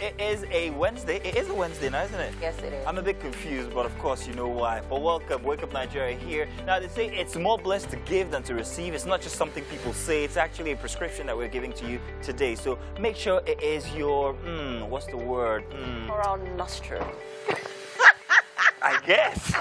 it is a Wednesday. It is a Wednesday now, isn't it? Yes, it is. I'm a bit confused, but of course you know why. But welcome, Wake Up Nigeria here. Now they say it's more blessed to give than to receive. It's not just something people say. It's actually a prescription that we're giving to you today. So make sure it is your, what's the word? Moral nostril. I guess.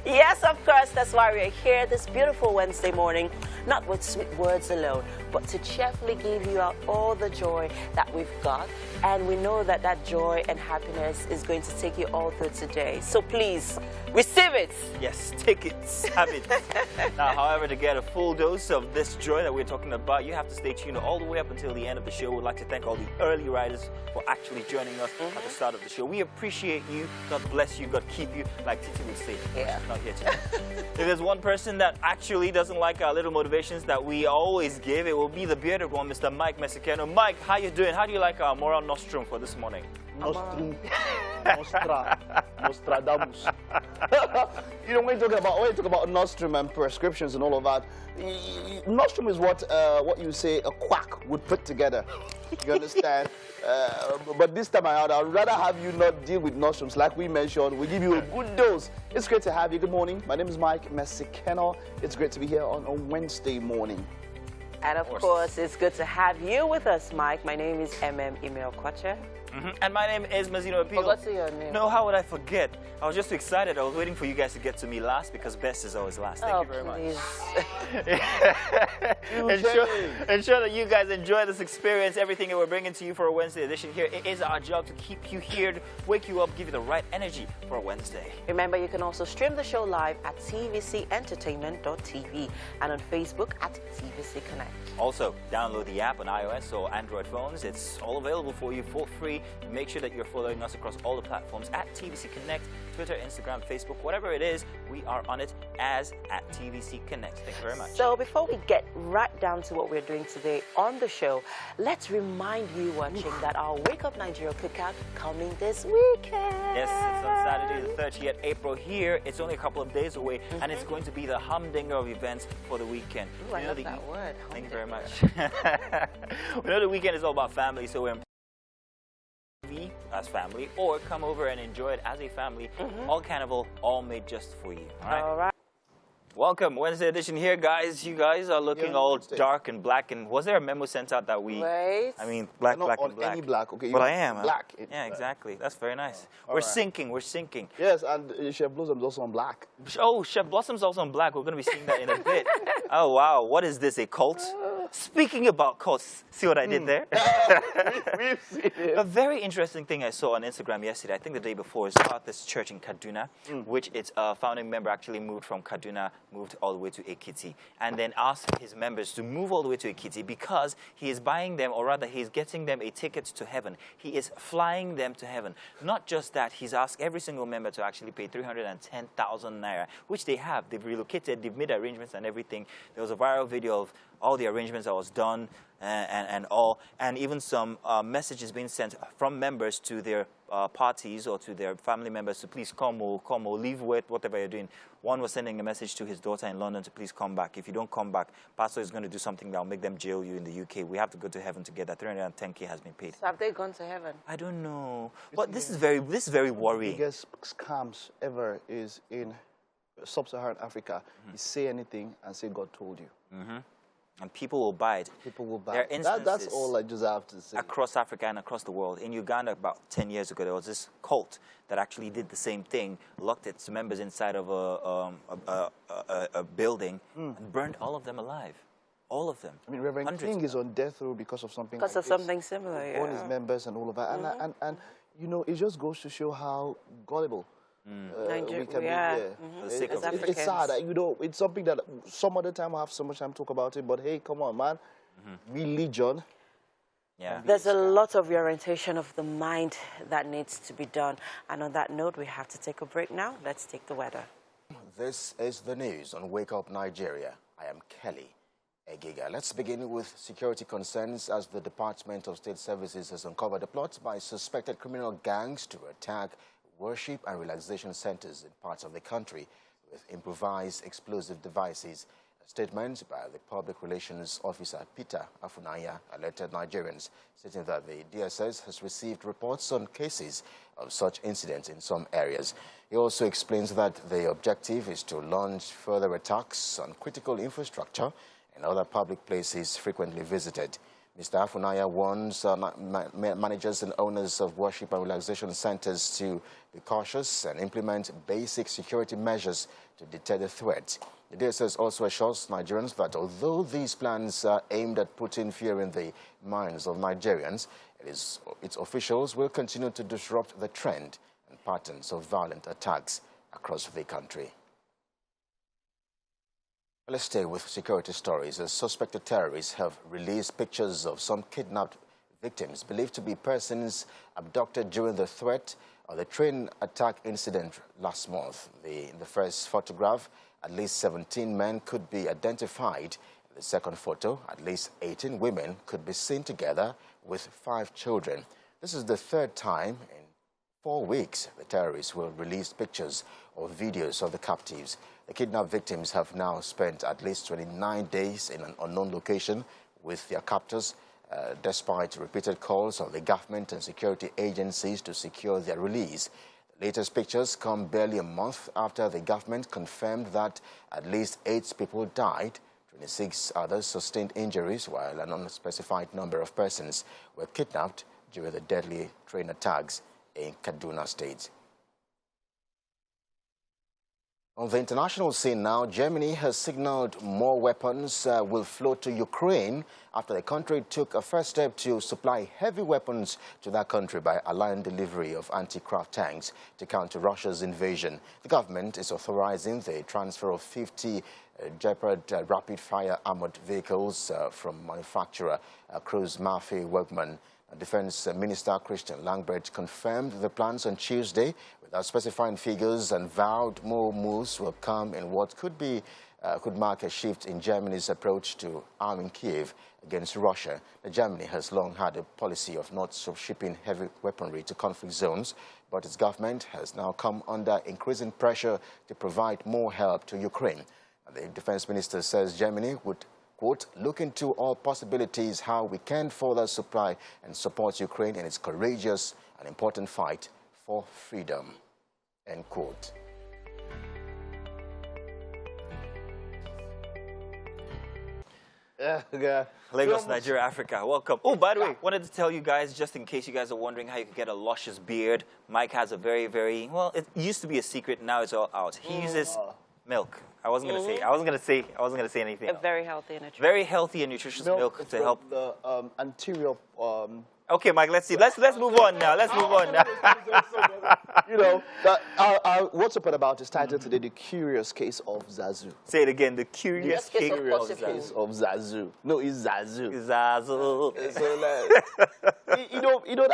Yes, of course, that's why we're here this beautiful Wednesday morning, not with sweet words alone, but to cheerfully give you out all the joy that we've got. And we know that that joy and happiness is going to take you all through today. So please, receive it. Yes, take it, have it. Now, however, to get a full dose of this joy that we're talking about, you have to stay tuned all the way up until the end of the show. We'd like to thank all the early riders for actually joining us at the start of the show. We appreciate you. God bless you. God keep you, like Titi would say. Yeah. She's not here today. If there's one person that actually doesn't like our little motivations that we always give, it will be the bearded one, Mr. Mike Mexicano. Mike, how you doing? How do you like our moral nostrum for this morning? Nostrum, Nostradamus. You know, when you talk about nostrum and prescriptions and all of that, nostrum is what you say a quack would put together. You understand? But this time around, I'd rather have you not deal with nostrums. Like we mentioned, we give you a good dose. It's great to have you. Good morning. My name is Mike Mexicano. It's great to be here on a Wednesday morning. And of course, it's good to have you with us, Mike. My name is Emil Kwacha. And my name is Mazino Appeal. Forgot your name. No, how would I forget? I was just too excited. I was waiting for you guys to get to me last because best is always last. Thank you very much. Ensure that you guys enjoy this experience, everything that we're bringing to you for a Wednesday edition here. It is our job to keep you here, to wake you up, give you the right energy for a Wednesday. Remember, you can also stream the show live at tvcentertainment.tv and on Facebook at TVC Connect. Also, download the app on iOS or Android phones. It's all available for you for free. Make sure that you're following us across all the platforms at TVC Connect, Twitter, Instagram, Facebook, whatever it is, we are on it as at TVC Connect. Thank you very much. So before we get right down to what we're doing today on the show, let's remind you watching that our Wake Up Nigeria cookout coming this weekend. Yes, it's on Saturday the 30th April here. It's only a couple of days away, and it's going to be the humdinger of events for the weekend. Ooh, I love that word. Thank you very much. We know the weekend is all about family, so we're as family, or come over and enjoy it as a family. All carnival, all made just for you. All right. Welcome, Wednesday edition here, guys. You guys are looking all dark and black. And was there a memo sent out that we? Right. I mean, black and black. Any black, okay? But I am black. Yeah, exactly. That's very nice. We're sinking. We're sinking. Yes, and Chef Blossom's also on black. Oh, Chef Blossom's also on black. We're going to be seeing that in a bit. Oh wow, what is this? A cult? Speaking about cults, see what I did there? We've seen it. A very interesting thing I saw on Instagram yesterday, I think the day before, is about this church in Kaduna, which its founding member actually moved from Kaduna, moved all the way to Ekiti, and then asked his members to move all the way to Ekiti because he is buying them, or rather he's getting them a ticket to heaven. He is flying them to heaven. Not just that, he's asked every single member to actually pay 310,000 naira, which they have. They've relocated, they've made arrangements and everything. There was a viral video of all the arrangements that was done and even some messages being sent from members to their parties or to their family members to please come or leave with whatever you're doing. One was sending a message to his daughter in London to please come back. If you don't come back, pastor is going to do something that will make them jail you in the UK. We have to go to heaven together. 310K has been paid. So have they gone to heaven? I don't know. But this is very worrying. The biggest scams ever is in sub-Saharan Africa. You say anything and say God told you. And people will buy it. People will buy it. That's all I just have to say. Across Africa and across the world. In Uganda, about 10 years ago, there was this cult that actually did the same thing, locked its members inside of a building and burned all of them alive. All of them. I mean, Reverend King is on death row because of something because like of something similar, all his members and all of that. And you know, it just goes to show how gullible we can be here. It's sad. You know, it's something that some other time I have so much time to talk about it, but hey, come on, man. Religion. Yeah. There's a lot of reorientation of the mind that needs to be done. And on that note, we have to take a break now. Let's take the weather. This is the news on Wake Up Nigeria. I am Kelly Egiga. Let's begin with security concerns as the Department of State Services has uncovered a plot by suspected criminal gangs to attack worship and relaxation centers in parts of the country with improvised explosive devices. A statement by the Public Relations Officer, Peter Afunanya, alerted Nigerians, stating that the DSS has received reports on cases of such incidents in some areas. He also explains that the objective is to launch further attacks on critical infrastructure and other public places frequently visited. Mr. Afunaya warns managers and owners of worship and relaxation centers to be cautious and implement basic security measures to deter the threat. The DSS also assures Nigerians that although these plans are aimed at putting fear in the minds of Nigerians, its officials will continue to disrupt the trend and patterns of violent attacks across the country. Let's stay with security stories. As suspected terrorists have released pictures of some kidnapped victims believed to be persons abducted during the threat of the train attack incident last month. In the first photograph, at least 17 men could be identified. In the second photo, at least 18 women could be seen together with 5 children. This is the third time in 4 weeks the terrorists will release pictures or videos of the captives. The kidnapped victims have now spent at least 29 days in an unknown location with their captors, despite repeated calls on the government and security agencies to secure their release. The latest pictures come barely a month after the government confirmed that at least 8 people died, 26 others sustained injuries, while an unspecified number of persons were kidnapped during the deadly train attacks in KADUNA state. On the international scene now, Germany has signaled more weapons will flow to Ukraine after the country took a first step to supply heavy weapons to that country by allowing delivery of anti-craft tanks to counter Russia's invasion. The government is authorizing the transfer of 50 Gepard rapid-fire armored vehicles from manufacturer Kruse Maffei Wegmann. Defense Minister Christian Lambert confirmed the plans on Tuesday without specifying figures and vowed more moves will come in what could mark a shift in Germany's approach to arming Kiev against Russia. Germany has long had a policy of not shipping heavy weaponry to conflict zones, but its government has now come under increasing pressure to provide more help to Ukraine. The defense minister says Germany would, quote, look into all possibilities how we can further supply and support Ukraine in its courageous and important fight for freedom, end quote. Lagos, Nigeria, Africa. Welcome. Oh, by the way, wanted to tell you guys, just in case you guys are wondering how you could get a luscious beard, Mike has a very, well, it used to be a secret, now it's all out. He uses milk. I wasn't gonna say anything. Very healthy and nutritious. Very healthy and nutritious milk to help the anterior. Okay, Mike. Let's see. Let's move on now. Let's move on now. You know, what's up about is titled today, "The Curious Case of Zazu." Say it again. The curious case of Zazu. No, it's Zazu. Zazu. So, you know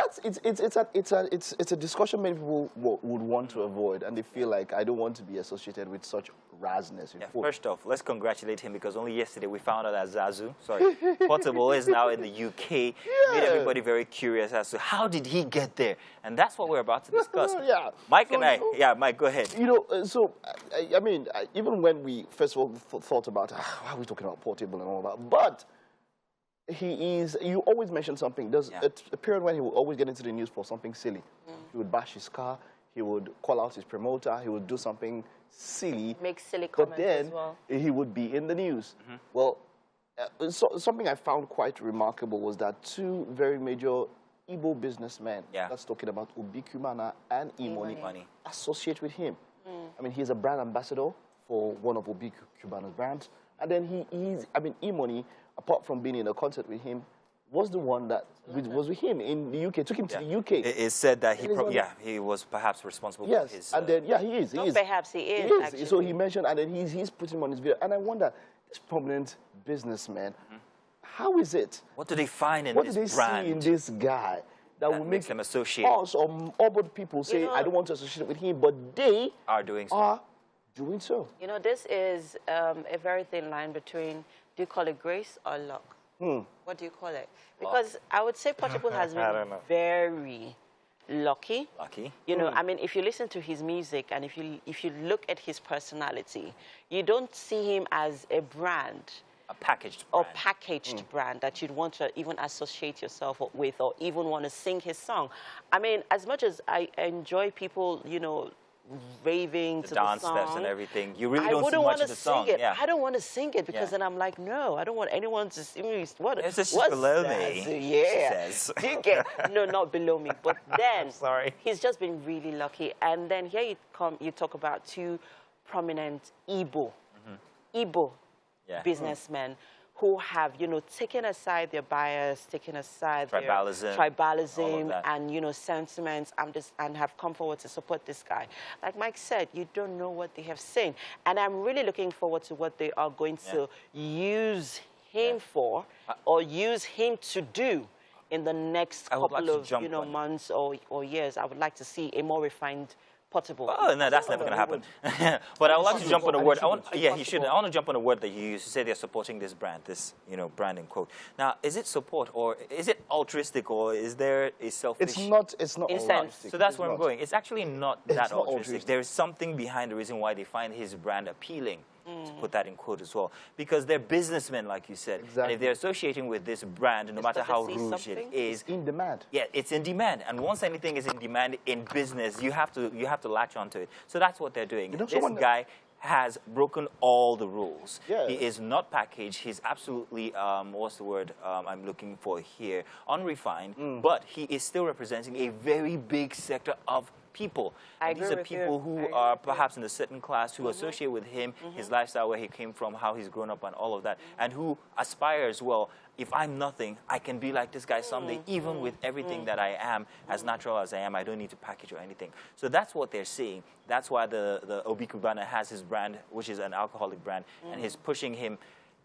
it's a discussion many people would want to avoid, and they feel like I don't want to be associated with such rashness. Yeah, first off, let's congratulate him because only yesterday we found out that Zazu, Portable, is now in the UK. Made everybody very curious as to how did he get there, and that's what we're about to discuss. Mike and I. Mike, go ahead. You know, I mean, even when we first of all thought about why are we talking about Portable and all that, but you always mention something. There's a period when he would always get into the news for something silly. He would bash his car, he would call out his promoter, he would do something silly. Make silly comments as well. He would be in the news. Well, something I found quite remarkable was that 2 very major Igbo businessmen, that's talking about Obi Cubana and E-Money, associate with him. I mean, he's a brand ambassador for one of Obi Cubana's brands. And then E-Money, apart from being in a concert with him, was the one that was with him in the UK, took him to the UK. It said that he was perhaps responsible for his... and then, he is. Perhaps he is, actually. So he mentioned, and then he's putting him on his video. And I wonder, this prominent businessman, how is it? What do they find in this brand? What do they see in this guy that will make them associate us or other people say, I don't want to associate with him, but they are doing so. You know, this is a very thin line between, do you call it grace or luck? What do you call it? Because I would say Portable has been very lucky. Lucky. You know, I mean, if you listen to his music and if you look at his personality, you don't see him as a brand. A packaged Or brand. packaged brand that you'd want to even associate yourself with or even want to sing his song. I mean, as much as I enjoy people, you know, raving The to dance the song, steps and everything. You really I don't see wouldn't much want of to the song. sing it. Yeah. I don't want to sing it because Yeah. then I'm like, no, I don't want anyone to sing me. What? It's just what's below that? me, Yeah. she says. You get no, not below me. But then Sorry. he's just been really lucky. And then here you talk about two prominent Igbo Yeah. businessmen who have, you know, taken aside their bias, taken aside Tribalism, their all tribalism of that. and, you know, sentiments and have come forward to support this guy. Like Mike said, you don't know what they have seen. And I'm really looking forward to what they are going to use him for or use him to do in the next I would like couple to of, jump you know, on it. months or years. I would like to see a more refined Portable. Oh, no, that's never going to happen. But I would like to jump on a word. He shouldn't. I want to jump on a word that you used to say they're supporting this brand, this, you know, brand in quote. Now, is it support or is it altruistic or is there a selfish? It's not Incense. altruistic. So that's It's where I'm not. going. It's actually not that not altruistic. altruistic. There is something behind the reason why they find his brand appealing, to put that in quote as well. Because they're businessmen, like you said. And Exactly. if they're associating with this brand, no matter because how they see rouge it something? is, In demand. yeah, it's in demand. And once anything is in demand in business, you have to latch onto it. So that's what they're doing. You know, This someone- guy has broken all the rules. Yeah. He is not packaged. He's absolutely, what's the word I'm looking for here? Unrefined. But he is still representing a very big sector of people. I And these agree are with you. people I who agree are with you. perhaps in a certain class who associate with him, his lifestyle, where he came from, how he's grown up, and all of that, and who aspire as well. If I'm nothing, I can be like this guy someday, even with everything that I am, as natural as I am. I don't need to package or anything. So that's what they're seeing. That's why the Obi Kubana has his brand, which is an alcoholic brand, and he's pushing him.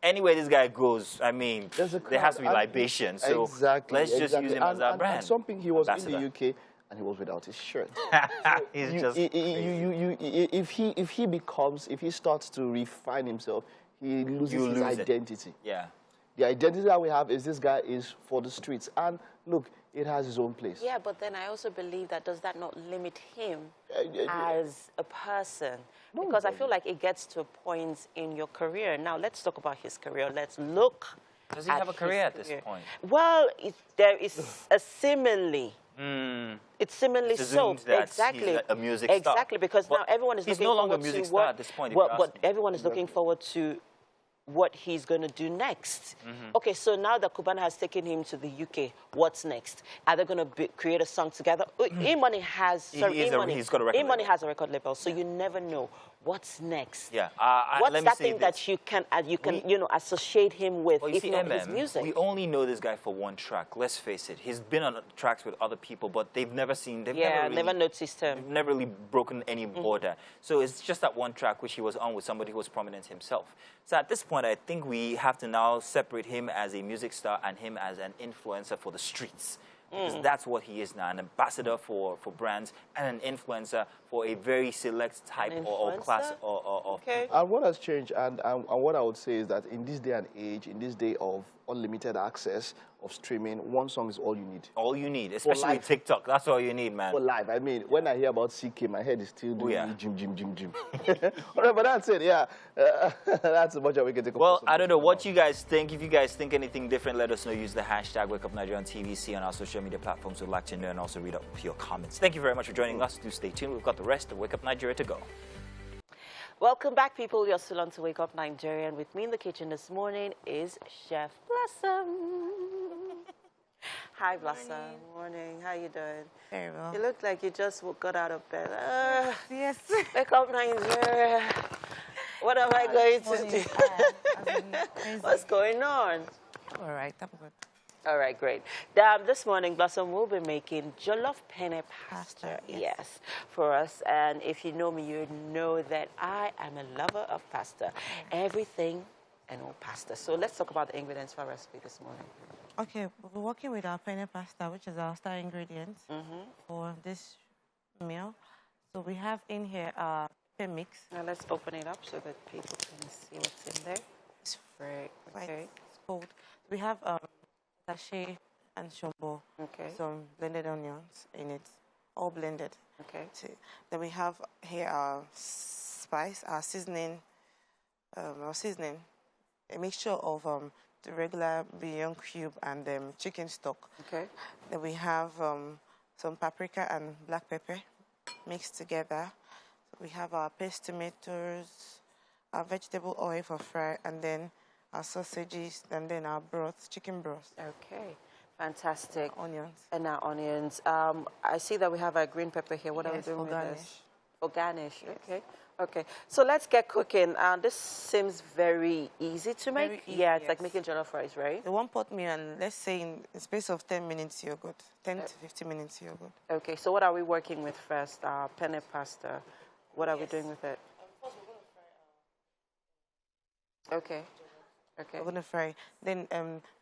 Anywhere this guy goes, I mean, There's a there has to be crowd. libation. So exactly, let's just exactly. use him as our and brand. something, he was in ambassador. the UK and he was without his shirt. He's You- just if he starts to refine himself, he loses You his lose it. identity. yeah. The identity that we have is this guy is for the streets. And look, it has his own place. Yeah, but then I also believe that does that not limit him yeah. as a person? No, Because I it feel like it gets to a point in your career. Now, let's talk about his career. Let's look Does he at have a his career at this career. point? Well, there is a simile. It's similarly It's so. assumed that Exactly. he's a music star. Exactly, because But now everyone is he's looking no longer a forward music to star what, at this point, if Well, you but ask me. everyone is looking forward to what he's going to do next. Okay, so now that Cubana has taken him to the UK, what's next? Are they going to create a song together? E-Money has, He's got a record E-Money label. has a record label, so you never know what's next. Yeah. What's let me that say thing this. that you can you know, associate him with, Well, you if see, not his music? we only know this guy for one track. Let's face it. He's been on tracks with other people, but they've never seen. They've Yeah, never, never really, noticed him. they've never really broken any border. So it's just that one track which he was on with somebody who was prominent himself. So at this point, I think we have to now separate him as a music star and him as an influencer for the streets. Because that's what he is now, an ambassador for brands and an influencer for a very select type or class influencer? or Okay. And what has changed, and what I would say is that in this day and age, in this day of unlimited access of streaming, one song is all you need. all you need, especially with life. TikTok. That's all you need, man. For life. I mean, when I hear about CK, my head is still doing yeah. gym. All right, but that's it, yeah. That's as much as we can take. Well, I don't know what you guys think. If you guys think anything different, let us know. Use the hashtag WakeUpNigeria on TVC on our social media platforms. We'd like to know and also read up your comments. Thank you very much for joining us. Do stay tuned. We've got the rest of Wake Up Nigeria to go. Welcome back, people. You're still on to Wake Up Nigeria, and with me in the kitchen this morning is Chef Blossom. Hi, Blossom. Morning. How you doing? Very well. You look like you just got out of bed. Yes. Wake Up Nigeria. What am I going to do? What's going on? All right, I'm good. All right, great. This morning, Blossom will be making jollof penne pasta, yes, for us. And if you know me, you know that I am a lover of pasta. Everything and all pasta. So let's talk about the ingredients for our recipe this morning. Okay, we're working with our penne pasta, which is our star ingredient for this meal. So we have in here our pepper mix. Now let's open it up so that people can see what's in there. It's Right, okay. It's cold. We have sachet and shombo, Okay. some blended onions in it. all blended. Okay. Then we have here our spice, our seasoning, a mixture of the regular bouillon cube and chicken stock. Okay. Then we have some paprika and black pepper mixed together. We have our paste tomatoes, our vegetable oil for fry, and then our sausages, and then our broth, chicken broth. Okay. Fantastic. Onions. And our onions. I see that we have our green pepper here. What are we doing for with garnish. this? For garnish. Yes. Okay. Okay. So let's get cooking. This seems very easy to make. Very easy, yeah, it's yes. like making jollof rice, right? The one pot meal, and let's say in the space of 10 minutes, you're good. 10 to 15 minutes, you're good. Okay. So what are we working with first? Penne pasta. What are we doing with it? Okay. Okay. We're going to fry. Then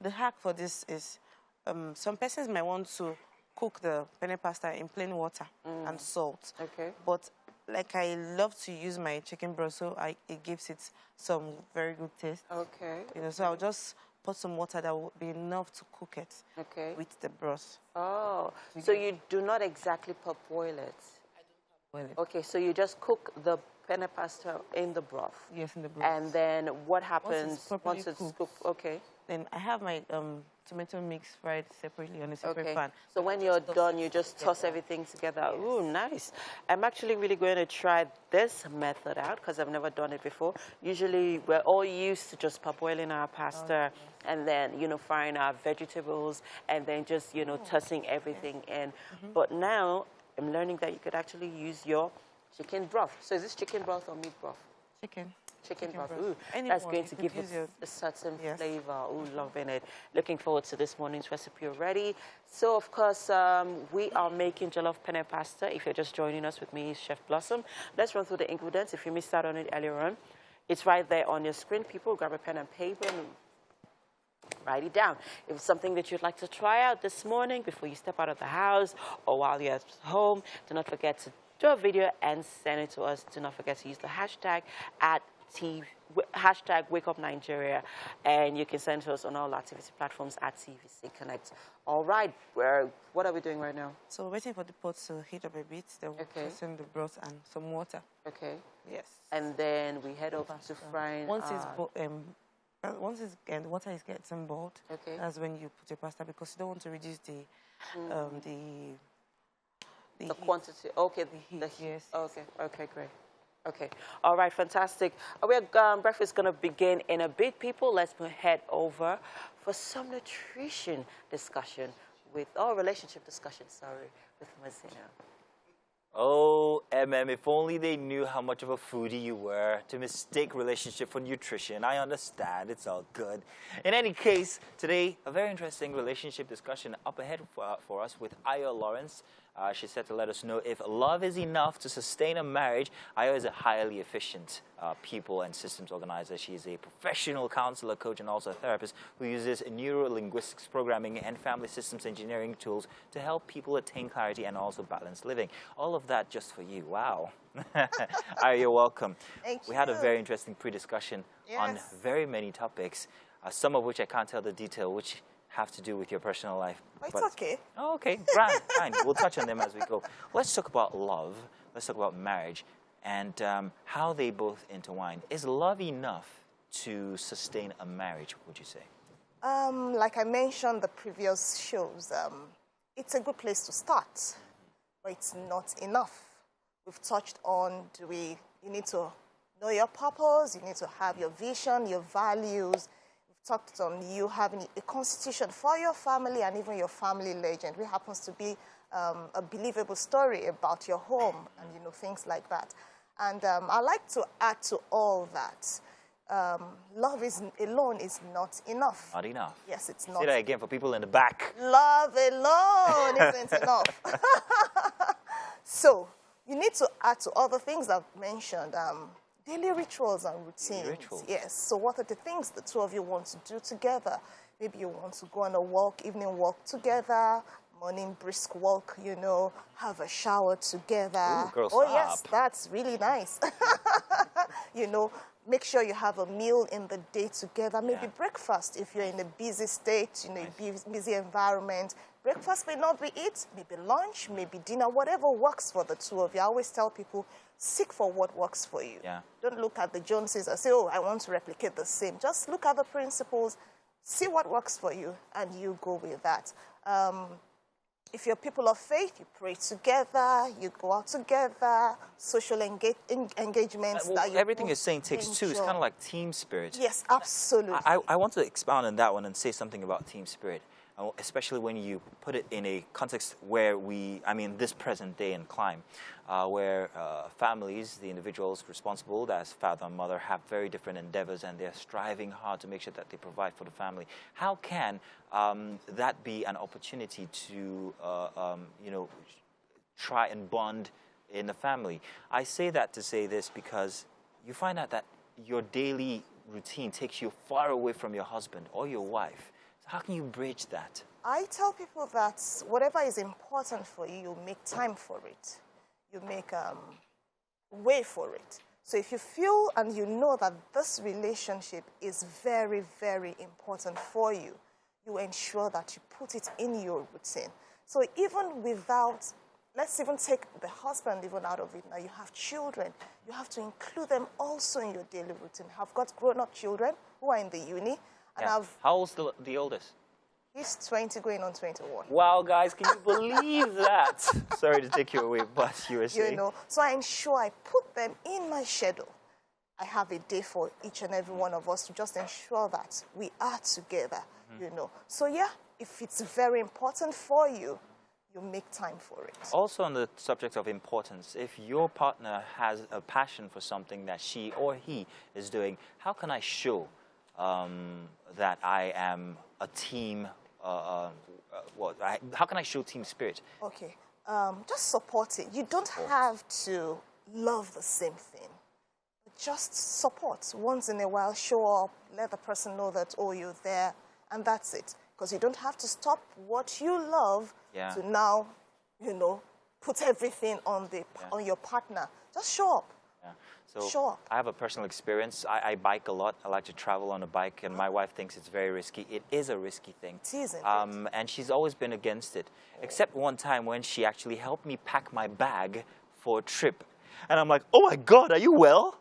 the hack for this is some persons might want to cook the penne pasta in plain water and salt. Okay. But like I love to use my chicken broth, so it gives it some very good taste. Okay. You know, so I'll just put some water that will be enough to cook it Okay. with the broth. Oh, so you do not exactly boil it? Boil it. Okay, so you just cook the penne pasta in the broth. Yes, in the broth. And then what happens properly once it's cooked. cooked? Okay. Then I have my tomato mix fried separately on a separate Okay. pan. So when you're done, you just toss everything together. Yes. Ooh, nice. I'm actually really going to try this method out because I've never done it before. Usually, we're all used to just parboiling our pasta and then, you know, frying our vegetables and then just, you know, tossing everything in. But now I'm learning that you could actually use your chicken broth. So is this chicken broth or meat broth? Chicken. Chicken broth. broth. Ooh, Anyone, that's going you to could give use it your- a certain Yes. flavor. Ooh, loving it. Looking forward to this morning's recipe already. So, of course, we are making jollof penne pasta. If you're just joining us with me, Chef Blossom. Let's run through the ingredients. If you missed out on it earlier on, it's right there on your screen. People, grab a pen and paper and write it down. If it's something that you'd like to try out this morning before you step out of the house or while you're at home, do not forget to do a video and send it to us. Do not forget to use the hashtag #WakeUpNigeria, and you can send to us on all activity platforms at TVC Connect. All right, what are we doing right now? So we're waiting for the pot to heat up a bit. Then we'll Okay. put in the broth and some water. Okay, Yes. and then we head over to frying. Once the water is getting boiled, Okay. that's when you put your pasta, because you don't want to reduce the heat. quantity. Okay, The heat, the heat. yes. Okay, okay, great. Okay, all right, fantastic. Breakfast is going to begin in a bit, people. Let's head over for some nutrition discussion relationship discussion, with Mazina. Oh, if only they knew how much of a foodie you were to mistake relationship for nutrition. I understand, it's all good. In any case, today, a very interesting relationship discussion up ahead for us with Ayo Lawrence. She's set to let us know if love is enough to sustain a marriage. Ayo is a highly efficient people and systems organizer. She is a professional counselor, coach, and also a therapist who uses neuro-linguistics programming and family systems engineering tools to help people attain clarity and also balanced living. All of that just for you. Wow. Ayo, you're welcome. Thank We had a you. very interesting pre-discussion on Yes. very many topics, some of which I can't tell the detail, which have to do with your personal life. It's okay. Oh, okay, grand, fine. We'll touch on them as we go. Let's talk about love. Let's talk about marriage and how they both intertwine. Is love enough to sustain a marriage, would you say? Like I mentioned the previous shows, it's a good place to start, but it's not enough. We've touched on you need to know your purpose, you need to have your vision, your values. We've talked on you having a constitution for your family and even your family legend, which happens to be a believable story about your home and, things like that. And I like to add to all that. Love alone is not enough. Not enough. Yes, it's not. Say that again for people in the back. Love alone isn't enough. So you need to add to other things I've mentioned, daily rituals and routines. Rituals. Yes. So what are the things the two of you want to do together? Maybe you want to go on a walk, evening walk together, morning brisk walk, have a shower together. Ooh, girl, oh, yes, stop. that's really nice. make sure you have a meal in the day together, maybe breakfast if you're in a busy state, you know, busy environment. Breakfast may not be it, maybe lunch, maybe dinner, whatever works for the two of you. I always tell people, seek for what works for you. Yeah. Don't look at the Joneses and say, oh, I want to replicate the same. Just look at the principles, see what works for you, and you go with that. If you're people of faith, you pray together, you go out together, social engagements. Well, everything you're saying takes two. It's kind of like team spirit. Yes, absolutely. I want to expound on that one and say something about team spirit, especially when you put it in a context where this present day and climb, where families, the individuals responsible, that's father and mother, have very different endeavors and they're striving hard to make sure that they provide for the family. How can that be an opportunity to, try and bond in the family? I say that to say this because you find out that your daily routine takes you far away from your husband or your wife. So how can you bridge that? I tell people that whatever is important for you, you make time for it. You make way for it. So if you feel and you know that this relationship is very, very important for you, you ensure that you put it in your routine. So even without, let's even take the husband even out of it now, you have children. You have to include them also in your daily routine. I've got grown-up children who are in the uni. And How old's the oldest? He's 20 going on 21. Wow, guys, can you believe that? Sorry to take you away, but you were saying. You know, so I ensure I put them in my schedule. I have a day for each and every one of us to just ensure that we are together, you know. So yeah, if it's very important for you, you make time for it. Also on the subject of importance, if your partner has a passion for something that she or he is doing, how can I show that I am a team? How can I show team spirit? Okay, just support it. You don't have to love the same thing. Just support. Once in a while, show up, let the person know that, oh, you're there, and that's it. Because you don't have to stop what you love to now, you know, put everything on your partner. Just show up. Yeah. So I have a personal experience. I bike a lot. I like to travel on a bike, and my wife thinks it's very risky. It is a risky thing. It is, and she's always been against it, except one time when she actually helped me pack my bag for a trip. And I'm like, oh my God, are you well?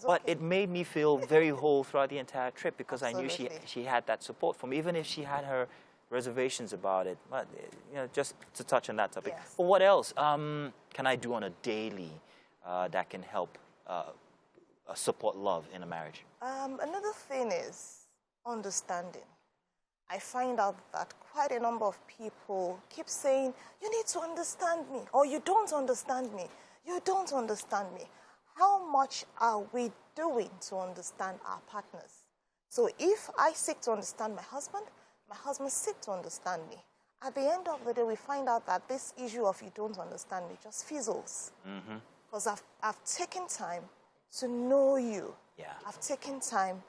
But it made me feel very whole throughout the entire trip because I knew she had that support from me, even if she had her reservations about it. But, you know, just to touch on that topic. Yes. But what else can I do on a daily that can help support love in a marriage? Another thing is understanding. I find out that quite a number of people keep saying, you need to understand me, or you don't understand me. You don't understand me. How much are we doing to understand our partners? So if I seek to understand my husband seeks to understand me. At the end of the day, we find out that this issue of you don't understand me just fizzles. Because I've taken time to know you. Yeah. I've taken time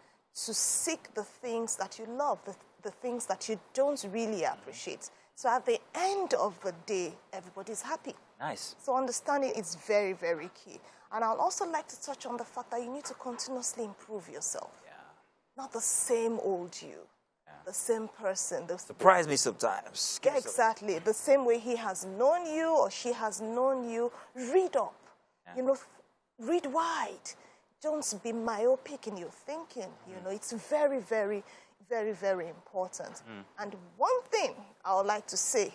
to seek the things that you love, the things that you don't really appreciate. So at the end of the day, everybody's happy. Nice. So understanding is very, very key. And I'd also like to touch on the fact that you need to continuously improve yourself. Yeah. Not the same old you, the same person. Surprise me sometimes. Yeah, exactly. The same way he has known you or she has known you. Read up. You know, read wide. Don't be myopic in your thinking. You know, it's very, very, very, very important. And one thing I would like to say,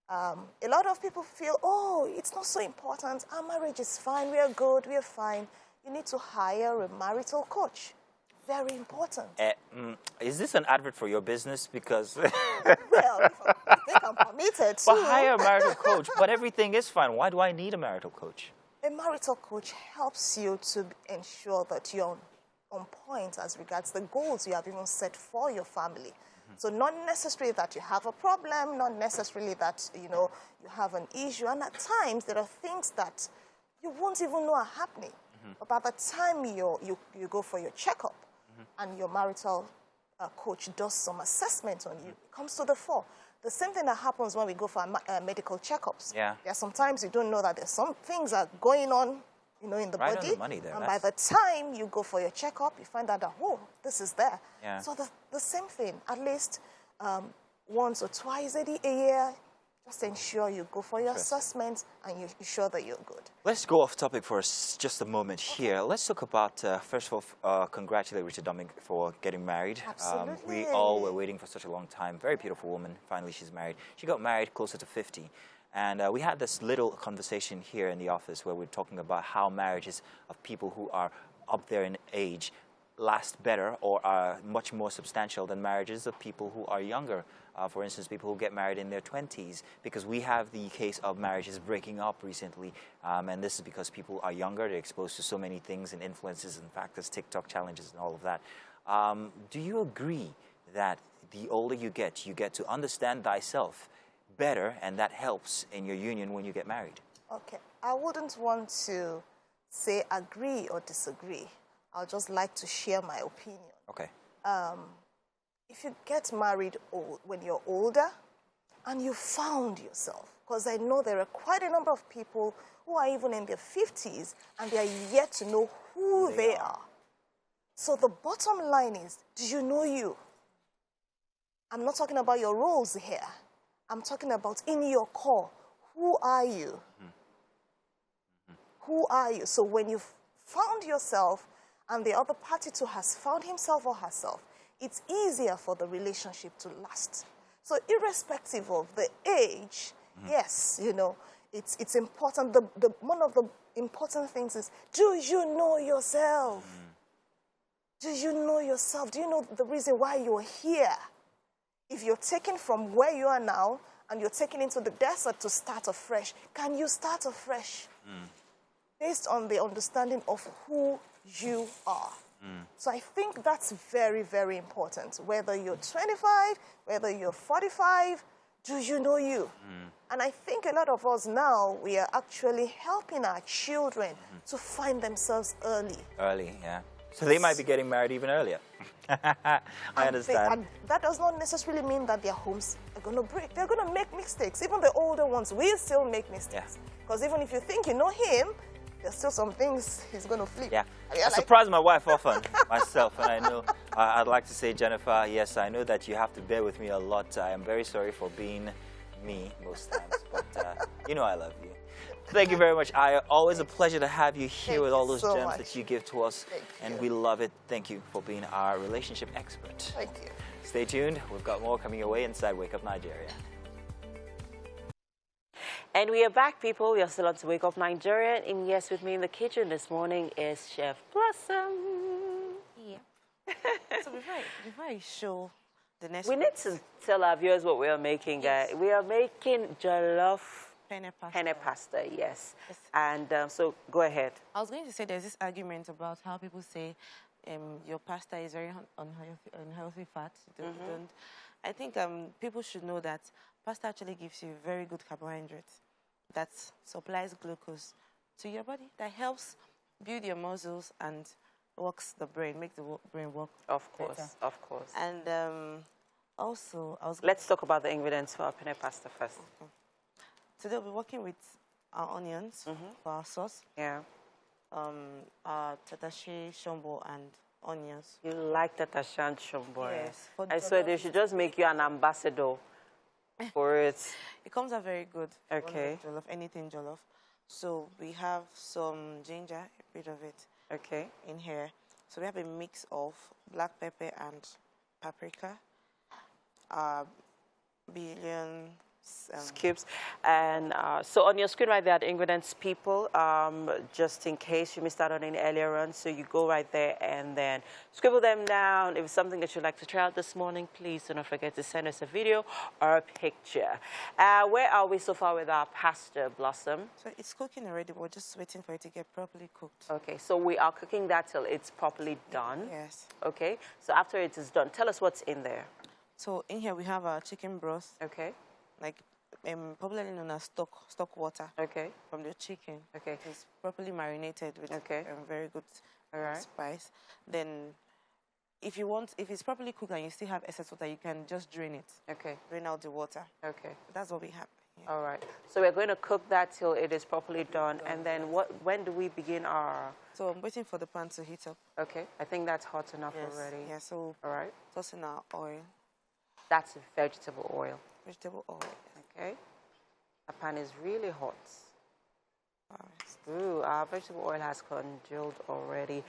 a lot of people feel, oh, it's not so important. Our marriage is fine. We are good. We are fine. You need to hire a marital coach. Very important. Is this an advert for your business? Because well, I think I'm permitted to. But hire a marital coach. But everything is fine. Why do I need a marital coach? A marital coach helps you to ensure that you're on point as regards the goals you have even set for your family. So not necessarily that you have a problem, not necessarily that, you know, you have an issue. And at times, there are things that you won't even know are happening. But by the time you go for your checkup and your marital coach does some assessment on you, it comes to the fore. The same thing that happens when we go for medical checkups. Yeah. There are sometimes you don't know that there's some things are going on, you know, in the Right body. on the money there. And by the time you go for your checkup, you find out that, oh, this is there. Yeah. So the same thing, at least once or twice a year, just ensure you go for your assessments and you're sure that you're good. Let's go off topic for just a moment here. Let's talk about, first of all, congratulate Richard Dominic for getting married. Absolutely. We all were waiting for such a long time. Very beautiful woman. Finally, she's married. She got married closer to 50. And we had this little conversation here in the office where we're talking about how marriages of people who are up there in age last better or are much more substantial than marriages of people who are younger. For instance, people who get married in their 20s, because we have the case of marriages breaking up recently, and this is because people are younger, they're exposed to so many things and influences and factors, TikTok challenges and all of that. Do you agree that the older you get to understand thyself better, and that helps in your union when you get married? Okay, I wouldn't want to say agree or disagree. I'll just like to share my opinion. Okay. If you get married when you're older and you found yourself, because I know there are quite a number of people who are even in their 50s and they are yet to know who they are. So the bottom line is, do you know you? I'm not talking about your roles here. I'm talking about in your core. Who are you? Who are you? So when you've found yourself and the other party too has found himself or herself, it's easier for the relationship to last. So irrespective of the age, yes, you know, it's important. One of the important things is, do you know yourself? Do you know yourself? Do you know the reason why you're here? If you're taken from where you are now and you're taken into the desert to start afresh, can you start afresh? Based on the understanding of who you are. So I think that's very, very important. Whether you're 25, whether you're 45, do you know you? And I think a lot of us now, we are actually helping our children to find themselves early. Early, yeah. So they might be getting married even earlier. I understand. And that does not necessarily mean that their homes are going to break. They're going to make mistakes. Even the older ones will still make mistakes. Because even if you think you know him, there's still some things he's going to flip. Yeah. I mean, I surprise my wife often, myself, and I know, I'd like to say, Jennifer, yes, I know that you have to bear with me a lot. I am very sorry for being me most times, but you know I love you. Thank you very much, Aya. Always a pleasure to have you here with all those gems that you give to us, and we love it. Thank you for being our relationship expert. Thank you. Stay tuned. We've got more coming your way inside Wake Up Nigeria. And we are back, people. We are still on to Wake Up Nigeria. And yes, with me in the kitchen this morning is Chef Blossom. Yeah. So before I show the next we need to tell our viewers what we are making. Yes. We are making jollof penne pasta. penne pasta, yes. And so go ahead. I was going to say there's this argument about how people say your pasta is very unhealthy fat. Don't. I think people should know that pasta actually gives you very good carbohydrates that supplies glucose to your body, that helps build your muscles and works the brain, makes the brain work. Of course, better. of course. And also, let's talk about the ingredients for our penne pasta first. Okay. Today we'll be working with our onions for our sauce. Yeah. Our tatashe, shombo, and onions. You like tatashe and shombo? Yes. I swear they should just make you an ambassador for it. It comes out very good. Okay. Jollof, anything jollof. So we have some ginger, a bit of it. Okay. In here. So we have a mix of black pepper and paprika. Billion cubes. And so on your screen right there are the ingredients, people, just in case you missed out on any earlier on. So you go right there and then scribble them down. If it's something that you'd like to try out this morning, please do not forget to send us a video or a picture. Where are we so far with our pasta, Blossom? So it's cooking already. We're just waiting for it to get properly cooked. Okay, so we are cooking that till it's properly done. Yes. Okay, so after it is done, tell us what's in there. So in here we have our chicken broth. Okay. Like popularly known as stock water. Okay. From the chicken. Okay. It's properly marinated with very good spice. Then if it's properly cooked and you still have excess water, you can just drain it. Okay. Drain out the water. Okay. That's what we have. Yeah. All right. So we're going to cook that till it is properly done. And then when do we begin our... So I'm waiting for the pan to heat up. Okay. I think that's hot enough Yes. already. Yeah, so All right. toss in our oil. That's vegetable oil. Vegetable oil. Okay. The pan is really hot. All right. Ooh, our vegetable oil has congealed already.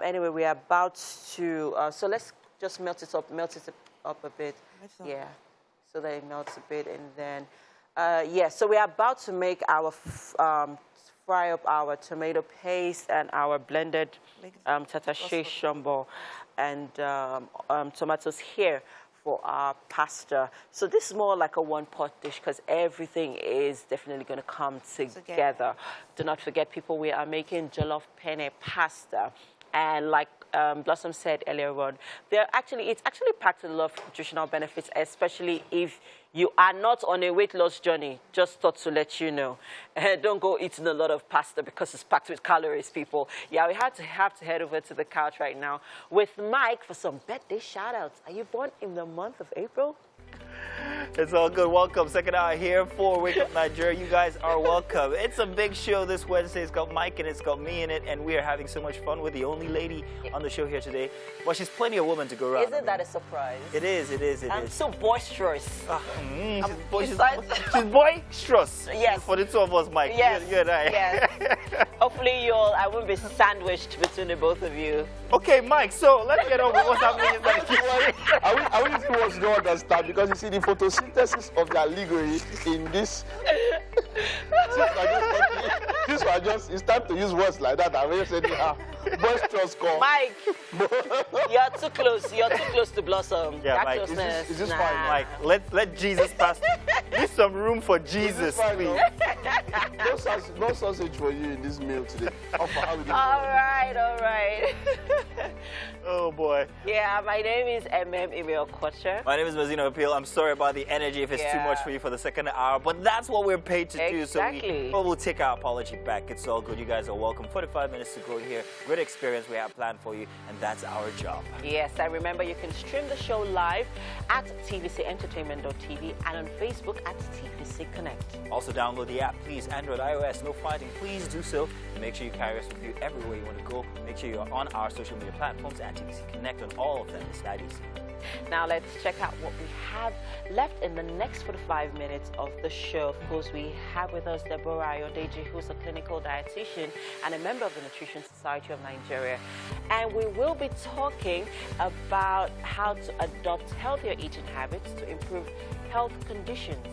Anyway, we are about to... so let's just melt it up a bit. Yeah. So that it melts a bit, and then, so we're about to make our, fry up our tomato paste and our blended tatashe shumbo and tomatoes here for our pasta. So this is more like a one-pot dish because everything is definitely going to come together. Do not forget, people, we are making jollof penne pasta. And like Blossom said earlier on, it's actually packed with a lot of nutritional benefits, especially if you are not on a weight loss journey. Just thought to let you know. Don't go eating a lot of pasta because it's packed with calories, people. Yeah, we have to head over to the couch right now with Mike for some birthday shout-outs. Are you born in the month of April? It's all good. Welcome. Second hour here for Wake Up Nigeria. You guys are welcome. It's a big show this Wednesday. It's got Mike and it's got me in it, and we are having so much fun with the only lady on the show here today. Well, she's plenty of women to go around. Isn't that a surprise? It is. I'm so boisterous. She's boisterous. Yes. For the two of us, Mike. Yes. You and I. Yes. Hopefully I won't be sandwiched between the both of you. Okay, Mike. So let's get on with what's happening inside the kitchen. I will see what you don't understand, because you see the photosynthesis of the allegory in this. It's time to use words like that. I will say, boisterous call. Mike, you're too close. You're too close to Blossom. Yeah, that Mike, closeness. is this fine? Mike, let Jesus pass. Leave some room for Jesus, please. No sausage for you in this meal today. All right. Oh boy. Yeah, my name is Emil Kocher. My name is Mazino Appeal. I'm sorry about the energy if it's too much for you for the second hour, but that's what we're paid to do. So we'll take our apology back. It's all good. You guys are welcome. 45 minutes to go here. Great experience we have planned for you, and that's our job. Yes, and remember you can stream the show live at tvcentertainment.tv and on Facebook at TVC Connect. Also download the app, please. Android, iOS, no fighting. Please do so. And make sure you carry us with you everywhere you want to go. Make sure you're on our social media platforms at TVC Connect on all of them. It's that easy. Now let's check out what we have left in the next 45 minutes of the show. Of course, we have with us Deborah Ayodeji, who's a clinical dietitian and a member of the Nutrition Society of Nigeria. And we will be talking about how to adopt healthier eating habits to improve health conditions.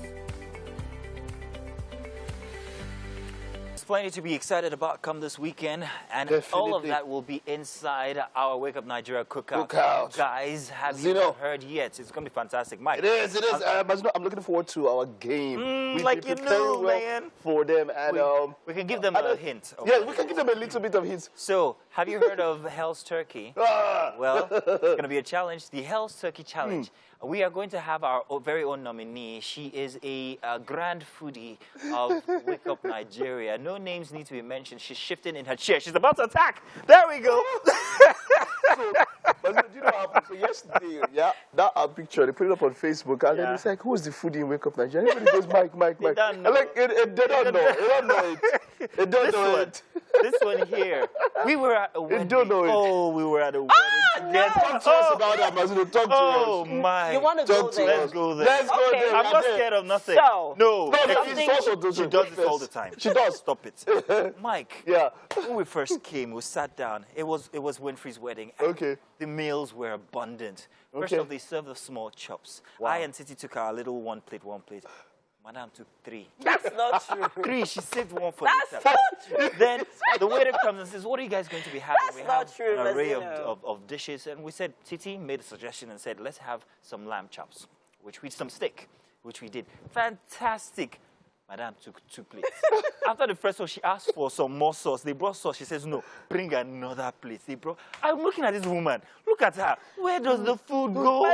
Plenty to be excited about come this weekend, and Definitely. all of that will be inside our Wake Up Nigeria cookout. Guys, have you not heard yet? It's going to be fantastic. Mike. It is. I'm looking forward to our game. Like you know, man. For them, and we can give them a hint. Yeah, we can give them a little bit of hints. So, have you heard of Hell's Turkey? Well, it's going to be a challenge, the Hell's Turkey Challenge. We are going to have our very own nominee. She is a grand foodie of Wake Up Nigeria. No names need to be mentioned. She's shifting in her chair. She's about to attack. There we go. But do you know what happened? So yesterday, that picture, they put it up on Facebook, and then it's like, who's the foodie in Wake Up Nigeria? Everybody goes, Mike. They don't know. And like, they don't know. They don't know it. They don't know it. This one here. We were at a wedding. They don't know it. Oh, we were at a wedding. Talk to us about that, Mazino. Talk to us. Oh, my. You want to go there? Let's go there. Let's go there. I'm not scared of nothing. So, no. She does this all the time. She does. Stop it. Mike. Yeah. When we first came, we sat down. It was Winfrey's wedding. Okay. The meals were abundant. First Okay. off, they served the small chops. Wow. I and Titi took our little one plate. Madame took 3. that's not true. 3. She saved 1 for That's later. not true. Then the waiter comes and says, what are you guys going to be having? That's we not have true, an array Mazino. of dishes. And we said, Titi made a suggestion and said, let's have some lamb chops, some steak, which we did. Fantastic. Madame took 2 plates. After the first one, she asked for some more sauce. They brought sauce. She says, no, bring another plate. I'm looking at this woman. Look at her. Where does the food go?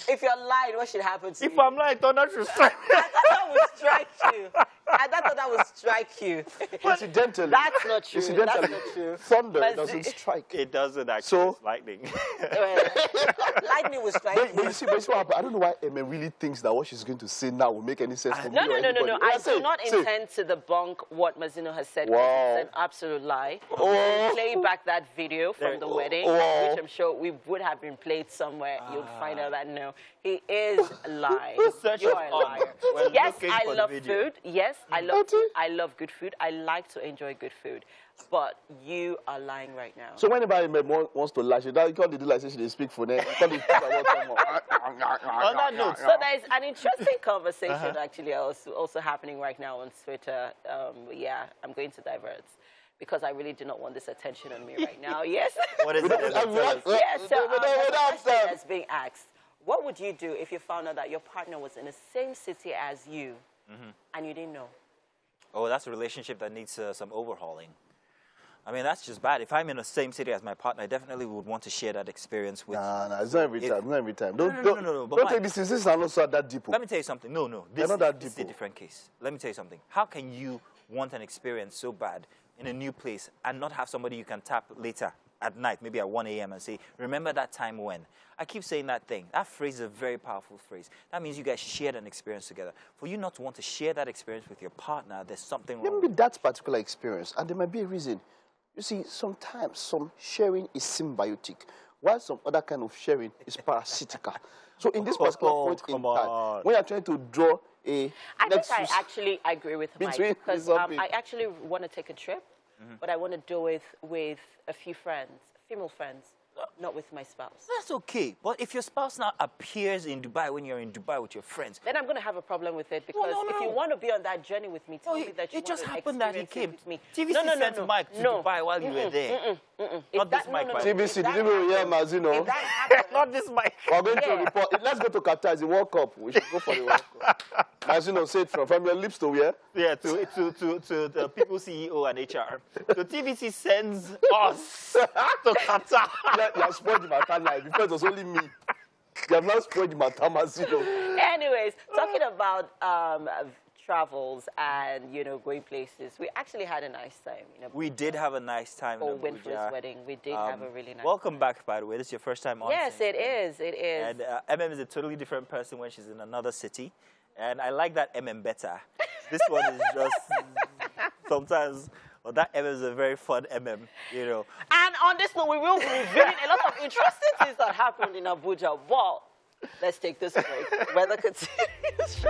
If you're lying, what should happen to you? If I'm lying, don't strike. I would strike you. I thought that would strike you. Incidentally. That's not true. Incidentally, That's not true. thunder But doesn't strike. It doesn't actually. So- It's lightning. Lightning will strike But you. you see what happened? I don't know why Emma really thinks that what she's going to say now will make any sense to me No. or anybody. I Yeah, do not say. intend to debunk what Mazino has said. Wow. It's an absolute lie. Oh. Play back that video from the wedding, Wow. which I'm sure we would have been played somewhere. You'll find out that no, he is lying. Search You is are a on. liar. We're Yes, looking I for the love video. food. Yes, I love Okay. food. I love good food. I like to enjoy good food. But you are lying right now. So whenever Emma wants to lash it, that can't do like say they speak for them. On that note, So there is an interesting conversation actually also happening right now on Twitter. Yeah, I'm going to divert because I really do not want this attention on me right now. Yes. what is it? Yes. So We don't the have question them. that's being asked: what would you do if you found out that your partner was in the same city as you, and you didn't know? Oh, that's a relationship that needs some overhauling. I mean, that's just bad. If I'm in the same city as my partner, I definitely would want to share that experience with. Nah, it's not every time. Not every time. No, but Don't Mike- take this. This is not that deep. Let me tell you something. No. They're not that This is a deep. different case. Let me tell you something. How can you want an experience so bad in a new place and not have somebody you can tap later at night, maybe at 1 a.m. and say, remember that time when? I keep saying that thing. That phrase is a very powerful phrase. That means you guys shared an experience together. For you not to want to share that experience with your partner, there's something wrong. Maybe that particular experience, and there might be a reason. You see, sometimes some sharing is symbiotic, while some other kind of sharing is parasitical. So in this particular point in come time, on. when you're trying to draw a I think I nexus- actually agree with Mike Between because something. I actually want to take a trip, but I want to do it with a few friends, female friends, not with my spouse. That's okay. But if your spouse now appears in Dubai when you're in Dubai with your friends, Then I'm going to have a problem with it because no, if you no. want to be on that journey with me, tell me that you it just want to happened that he experience came. it with me. TVC sent Mike to Dubai while you were there. Not this Mike, by the way. TBC, did you hear Mazino? If that happens, Not this Mike. We're going to Yeah. report. Let's go to Qatar. It's the World Cup. We should go for the World Cup. Mazino, say it from your lips to where? Yeah, to the people CEO and HR. So TVC sends us to Qatar. You have spoiled the matter life because it was only me. You have not spoiled the matter, Mazino. anyways, talking about travels and going places, we actually had a nice time. We did have a nice time For in Winfrey's Abuja. wedding, we did have a really nice. Welcome back, by the way. This is your first time on. Yes, since it then. is. It is. And MM is a totally different person when she's in another city. And I like that MM better. This one is just sometimes, well, that MM is a very fun MM, And on this note, we will be revealing a lot of interesting things that happened in Abuja. But let's take this break. Weather continues.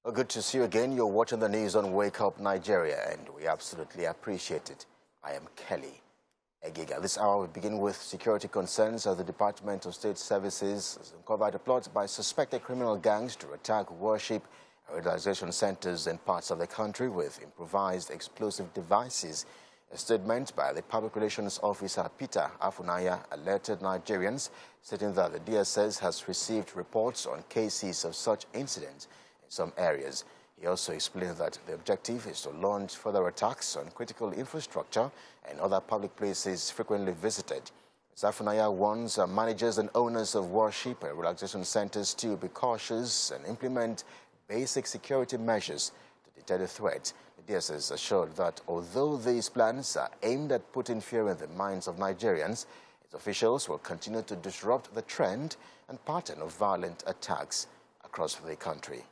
Well, good to see you again. You're watching the news on Wake Up Nigeria, and we absolutely appreciate it. I am Kelly Egiga. This hour we begin with security concerns as the Department of State Services has uncovered a plot by suspected criminal gangs to attack worship and relaxation centers in parts of the country with improvised explosive devices. A statement by the Public Relations Officer Peter Afunaya alerted Nigerians, stating that the DSS has received reports on cases of such incidents in some areas. He also explained that the objective is to launch further attacks on critical infrastructure and other public places frequently visited. Afunaya warns managers and owners of worship and relaxation centers to be cautious and implement basic security measures to deter the threat. The DSS assured that although these plans are aimed at putting fear in the minds of Nigerians, its officials will continue to disrupt the trend and pattern of violent attacks across the country.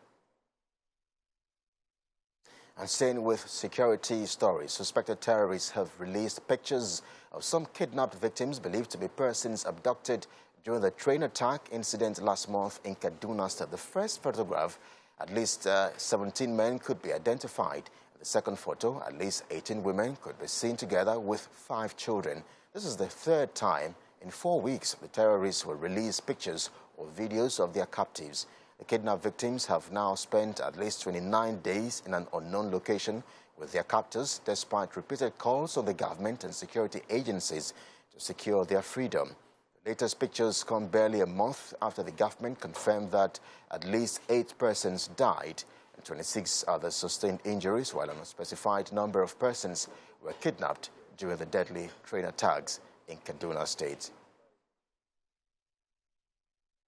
And staying with security stories, suspected terrorists have released pictures of some kidnapped victims believed to be persons abducted during the train attack incident last month in Kaduna State. The first photograph, at least 17 men could be identified. The second photo, at least 18 women could be seen together with 5 children. This is the third time in 4 weeks the terrorists will release pictures or videos of their captives. The kidnapped victims have now spent at least 29 days in an unknown location with their captors, despite repeated calls on the government and security agencies to secure their freedom. The latest pictures come barely a month after the government confirmed that at least 8 persons died and 26 others sustained injuries, while an unspecified number of persons were kidnapped during the deadly train attacks in Kaduna State.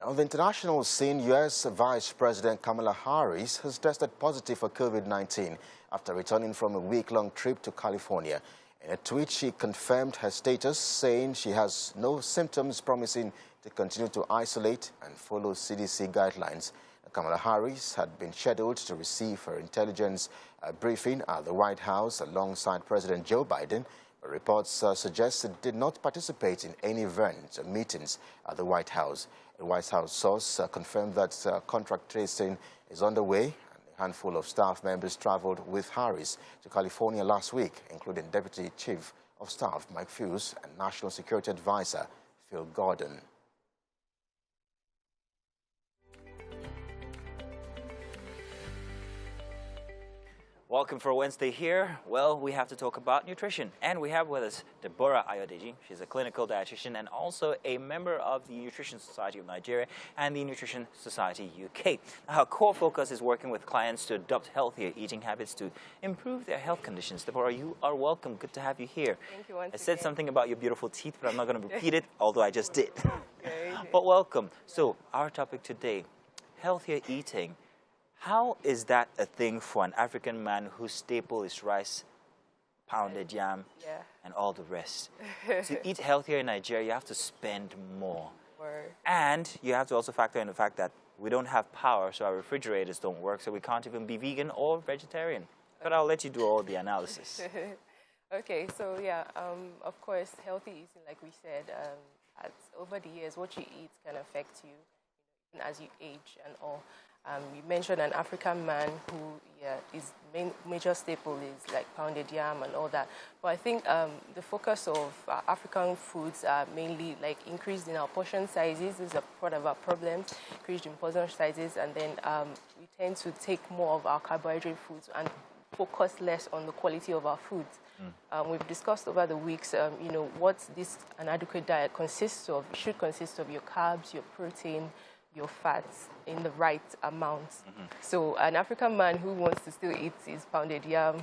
On the international scene, U.S. Vice President Kamala Harris has tested positive for COVID-19 after returning from a week-long trip to California. In a tweet, she confirmed her status, saying she has no symptoms, promising to continue to isolate and follow CDC guidelines. Kamala Harris had been scheduled to receive her intelligence briefing at the White House alongside President Joe Biden, but reports suggest it did not participate in any events or meetings at the White House. A White House source confirmed that contract tracing is underway, and a handful of staff members traveled with Harris to California last week, including Deputy Chief of Staff Mike Fuse and National Security Advisor Phil Gordon. Welcome for Wednesday here. Well, we have to talk about nutrition. And we have with us Deborah Ayodeji. She's a clinical dietitian and also a member of the Nutrition Society of Nigeria and the Nutrition Society UK. Her core focus is working with clients to adopt healthier eating habits to improve their health conditions. Deborah, you are welcome. Good to have you here. Thank you once I said again. something about your beautiful teeth, but I'm not going to repeat it, although I just did. Okay. But welcome. So, our topic today, healthier eating. How is that a thing for an African man whose staple is rice, pounded yam, and all the rest? To eat healthier in Nigeria, you have to spend more. Word. And you have to also factor in the fact that we don't have power, so our refrigerators don't work, so we can't even be vegan or vegetarian. But I'll let you do all the analysis. Okay, so yeah, of course, healthy eating, like we said, over the years, what you eat can affect you even as you age and all. You mentioned an African man who, his major staple is like pounded yam and all that. But I think the focus of African foods are mainly like increased in our portion sizes. This is part of our problems, increased in portion sizes, and then we tend to take more of our carbohydrate foods and focus less on the quality of our foods. We've discussed over the weeks, what an adequate diet consists of. It should consist of your carbs, your protein, your fats in the right amount. So an African man who wants to still eat his pounded yam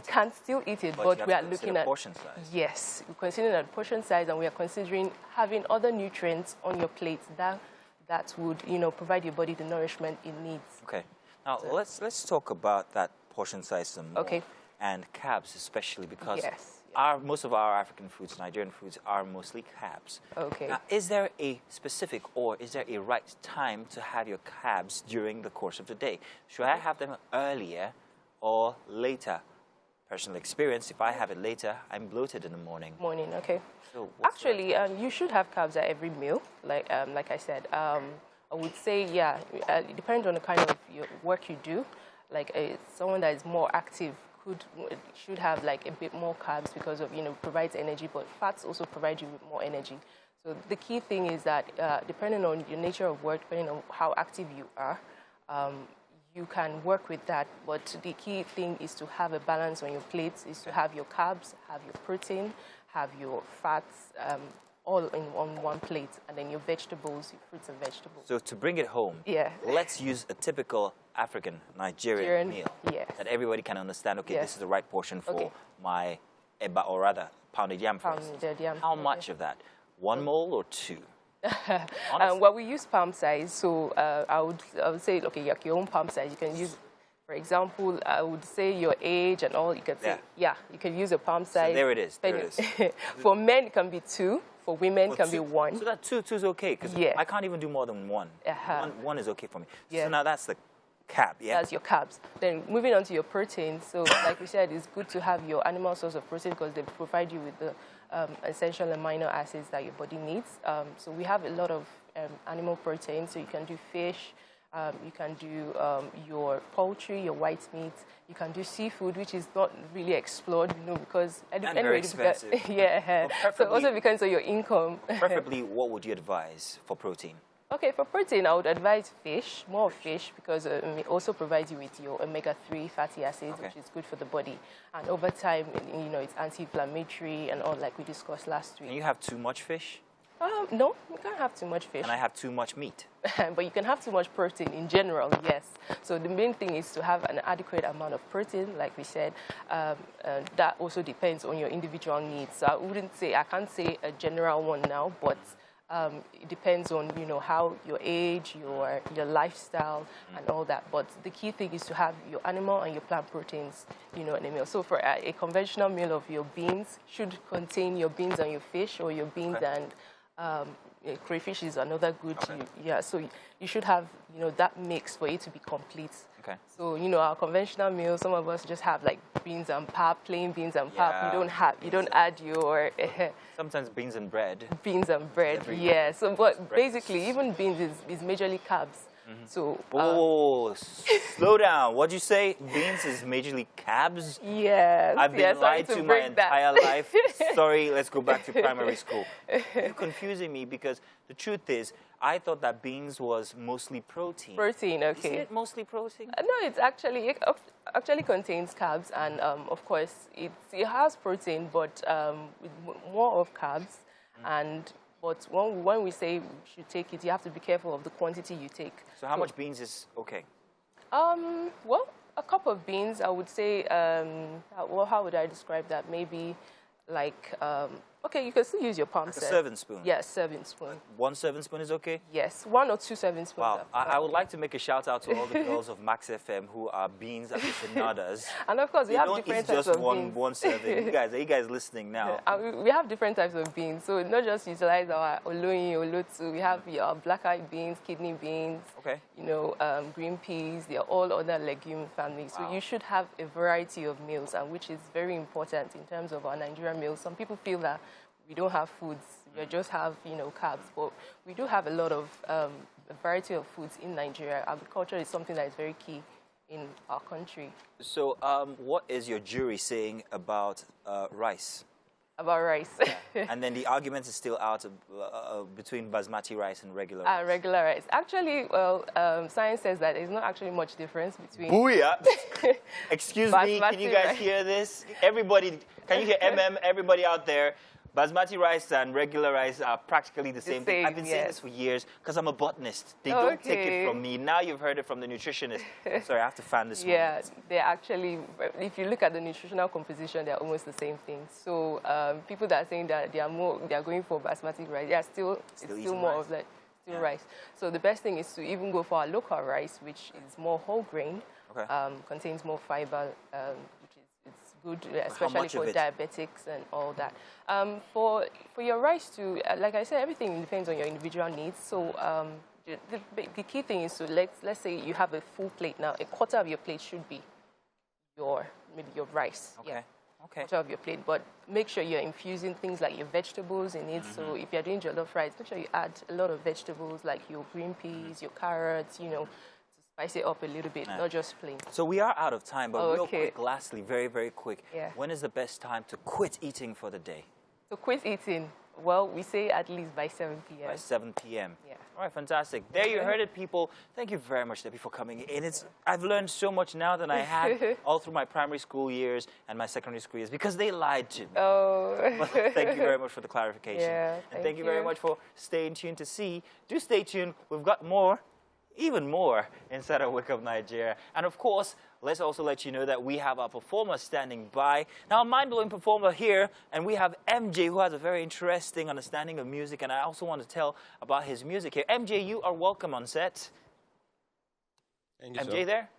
can still eat it, but we are looking at portion size. Yes, we're considering that portion size, and we are considering having other nutrients on your plate that would provide your body the nourishment it needs. Okay. Now let's talk about that portion size some more. Okay. And carbs especially, because Yes. most of our African foods, Nigerian foods, are mostly carbs. Okay. Now, is there a specific or is there a right time to have your carbs during the course of the day? Should I have them earlier or later? Personal experience, if I have it later, I'm bloated in the morning. Okay. So what's Actually, you should have carbs at every meal, like I said. I would say, it depends on the kind of work you do. Like someone that is more active should have like a bit more carbs because of provides energy, but fats also provide you with more energy. So the key thing is that depending on your nature of work, depending on how active you are, you can work with that. But the key thing is to have a balance on your plate, is to have your carbs, have your protein, have your fats, all on one plate, and then your vegetables, your fruits and vegetables. So to bring it home, let's use a typical African Nigerian meal that everybody can understand. Okay, this is the right portion for my eba, or rather pounded yam. How much of that? 1 mole or 2? Well, we use palm size, so I would say, okay, your own palm size. You can use, for example, I would say your age and all. You can say, you can use a palm size. So there it is. There it is. For men, it can be 2. For women, it can be 1. So that 2 is okay, because I can't even do more than 1. One is okay for me. So now that's the carb, That's your carbs. Then moving on to your protein. So like we said, it's good to have your animal source of protein because they provide you with the essential amino acids that your body needs. So we have a lot of animal protein. So you can do fish, you can do your poultry, your white meat. You can do seafood, which is not really explored, because very expensive. So also because of your income. Preferably, what would you advise for protein? Okay, for protein, I would advise fish, more fish, because it also provides you with your omega-3 fatty acids, which is good for the body. And over time, it's anti-inflammatory and all, like we discussed last week. Can you have too much fish? No, you can't have too much fish. Can I have too much meat? But you can have too much protein in general, yes. So the main thing is to have an adequate amount of protein, like we said. That also depends on your individual needs. So I can't say a general one now, but it depends on, you know, how your age, your lifestyle, and all that. But the key thing is to have your animal and your plant proteins, you know, in a meal. So for a conventional meal of your beans should contain your beans and your fish, or your beans and crayfish is another good. Yeah, so you should have, you know, that mix for it to be complete. Okay. So, you know, our conventional meal, some of us just have like beans and pap, plain beans and pap. You don't add your sometimes beans and bread. Beans and bread, yeah. So, but basically, even beans is majorly carbs. So, slow down. What'd you say? Beans is majorly carbs? Yes. I've been lied to my entire life. Sorry, let's go back to primary school. You're confusing me because the truth is, I thought that beans was mostly protein. Protein, okay. Is it mostly protein? No, it actually contains carbs, and of course, it has protein, but with more of carbs. But when we say we should take it, you have to be careful of the quantity you take. So how much beans is okay? Well, a cup of beans, I would say, well, how would I describe that? Maybe like, okay, you can still use your palm Like a set. serving spoon? Yes, serving spoon. 1 serving spoon is okay? Yes, 1 or 2 serving spoons. Wow, I would like to make a shout out to all the girls of Max FM who are beans aficionados. And of course, we have different types of beans. Just one serving. You guys listening now? We have different types of beans, so not just utilize our oloyin, olotu. We have your black-eyed beans, kidney beans. Okay. You know, green peas. They are all other legume families. So you should have a variety of meals, and which is very important in terms of our Nigerian meals. Some people feel that we don't have foods, we just have, you know, carbs, but we do have a lot of a variety of foods in Nigeria. Agriculture is something that is very key in our country. So, what is your jury saying about rice? About rice. And then the argument is still out between basmati rice and regular rice. Regular rice. Actually, well, science says that there's not actually much difference between... Booyah! Excuse me, can you guys hear this? Everybody, can you hear everybody out there? Basmati rice and regular rice are practically the same thing. I've been saying this for years because I'm a botanist. They don't take it from me. Now you've heard it from the nutritionist. Sorry, I have to fan this one. Yeah, they're actually, if you look at the nutritional composition, they're almost the same thing. So people that are saying that they are going for basmati rice, it's still more of that, rice. So the best thing is to even go for our local rice, which is more whole grain, contains more fiber, it's good, especially for diabetics and all that. For your rice too, like I said, everything depends on your individual needs. So the key thing is to let's say you have a full plate now. A quarter of your plate should be maybe your rice. Okay. Yeah. Okay. Quarter of your plate, but make sure you're infusing things like your vegetables in it. So if you're doing jollof rice, make sure you add a lot of vegetables like your green peas, your carrots, you know, spice it up a little bit, not just plain. So we are out of time, but real quick, lastly, very, very quick. Yeah. When is the best time to quit eating for the day? To quit eating, well, we say at least by 7 p.m. By 7 p.m. Yeah. All right, fantastic. There you heard it, people. Thank you very much, Debbie, for coming in. I've learned so much now than I had all through my primary school years and my secondary school years because they lied to me. Oh. But thank you very much for the clarification. Yeah, and thank you very much for staying tuned to see. Do stay tuned. We've got more. Even more inside of Wake Up Nigeria. And of course, let's also let you know that we have our performer standing by. Now, a mind-blowing performer here, and we have MJ, who has a very interesting understanding of music, and I also want to tell about his music here. MJ, you are welcome on set. Thank you, MJ there?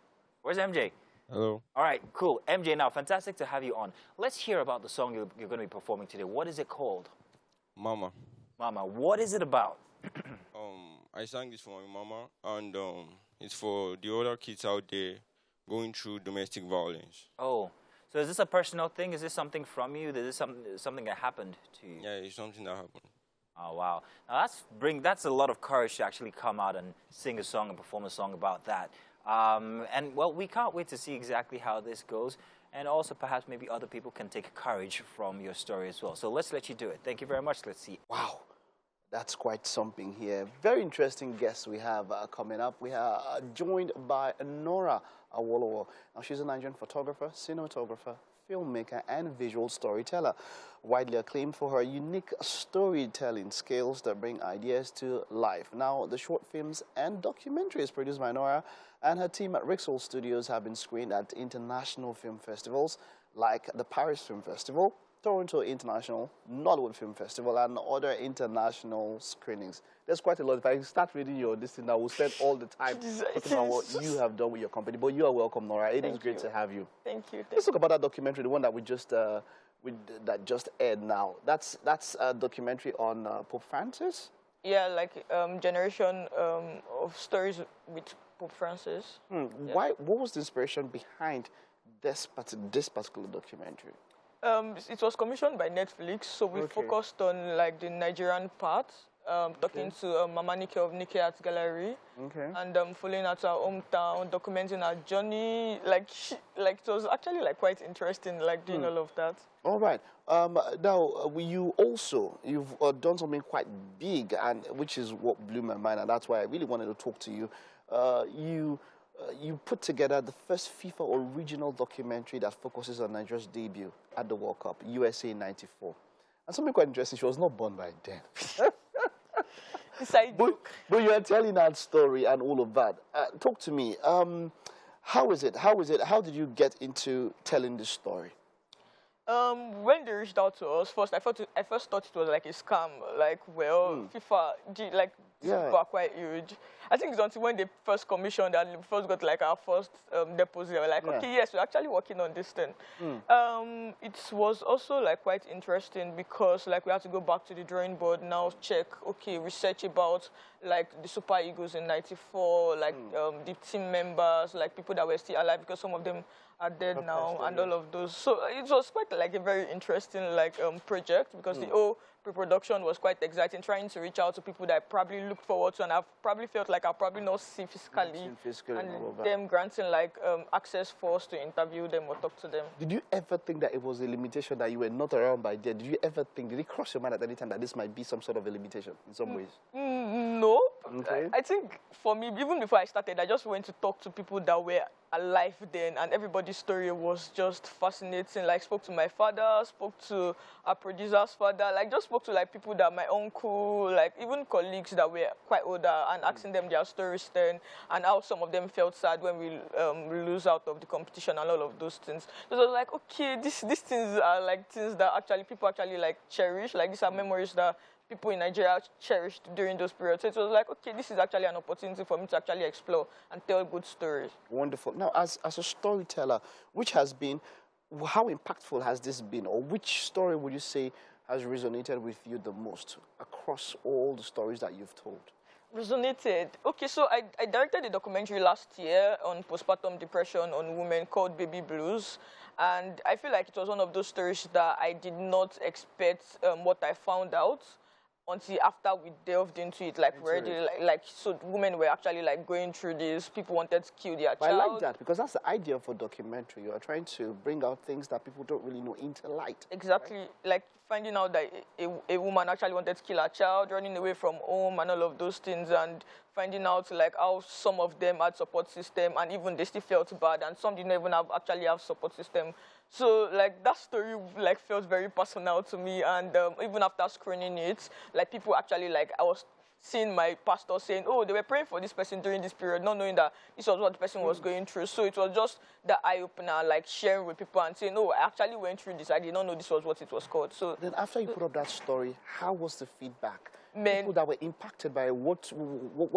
Where's MJ? Hello. All right, cool. MJ, now, fantastic to have you on. Let's hear about the song you're going to be performing today. What is it called? Mama. Mama, what is it about? I sang this for my mama, and it's for the other kids out there going through domestic violence. Oh, so is this a personal thing? Is this something from you? Is this something that happened to you? Yeah, it's something that happened. Oh, wow. Now, that's a lot of courage to actually come out and sing a song and perform a song about that. And, well, we can't wait to see exactly how this goes. And also, perhaps maybe other people can take courage from your story as well. So let's let you do it. Thank you very much. Let's see. Wow. That's quite something here. Very interesting guests we have coming up. We are joined by Nora Awolowo. Now, she's a Nigerian photographer, cinematographer, filmmaker, and visual storyteller. Widely acclaimed for her unique storytelling skills that bring ideas to life. Now, the short films and documentaries produced by Nora and her team at Rixel Studios have been screened at international film festivals like the Paris Film Festival, Toronto International, Nollywood Film Festival, and other international screenings. There's quite a lot. If I start reading your this thing, I will spend all the time talking about what you have done with your company. But you are welcome, Nora. It is great to have you. Thank you. Let's talk about that documentary, the one that we just that just aired now. That's a documentary on Pope Francis. Yeah, like generation of stories with Pope Francis. Yeah. Why? What was the inspiration behind this particular documentary? It was commissioned by Netflix, so we focused on like the Nigerian part, talking to Mama Nike of Nike Art Gallery, and following out our hometown, documenting our journey. Like it was actually like quite interesting, like doing all of that. All right. Now, you've done something quite big, and which is what blew my mind, and that's why I really wanted to talk to you. You put together the first FIFA original documentary that focuses on Nigeria's debut at the World Cup, USA '94. And something quite interesting, she was not born by then. But you are telling that story and all of that. Talk to me. How is it? How did you get into telling this story? When they reached out to us, I first thought it was like a scam. Like, well, FIFA, people are quite huge. I think it's until when they first commissioned and we first got like our first deposit, they were like, okay, yes, we're actually working on this thing. It was also like quite interesting because like we had to go back to the drawing board now, check, research about like the Super Eagles in '94, like the team members, like people that were still alive because some of them are dead now, and all of those. So it was quite like a very interesting like project because the whole pre-production was quite exciting, trying to reach out to people that I probably looked forward to and I've probably felt like I've probably not seen physically, and them granting like access for us to interview them or talk to them. Did you ever think that it was a limitation that you were not around by then? Did it cross your mind at any time that this might be some sort of a limitation in some ways? No. I think for me, even before I started, I just went to talk to people that were alive then, and everybody's story was just fascinating. Like, spoke to my father, spoke to our producer's father, like just spoke to like people that my uncle, like even colleagues that were quite older, and asking them their stories then, and how some of them felt sad when we lose out of the competition and all of those things. So it was like, okay, these things are like things that actually people actually like cherish. Like these are memories that people in Nigeria cherished during those periods. So it was like, okay, this is actually an opportunity for me to actually explore and tell good stories. Wonderful. Now, as a storyteller, how impactful has this been, or which story would you say has resonated with you the most across all the stories that you've told? Resonated. Okay, so I directed a documentary last year on postpartum depression on women called Baby Blues. And I feel like it was one of those stories that I did not expect what I found out until after we delved into it, like already, so women were actually like going through this. People wanted to kill their child. I like that because that's the idea for documentary. You are trying to bring out things that people don't really know into light. Exactly, right? Like finding out that a woman actually wanted to kill her child, running away from home, and all of those things, and finding out like how some of them had support system, and even they still felt bad, and some didn't even actually have support system. So, like, that story, like, felt very personal to me, and even after screening it, like, people actually, like, I was seeing my pastor saying, oh, they were praying for this person during this period, not knowing that this was what the person was going through. So it was just the eye-opener, like, sharing with people and saying, oh, I actually went through this. I did not know this was what it was called. So then after you put up that story, how was the feedback? People that were impacted by what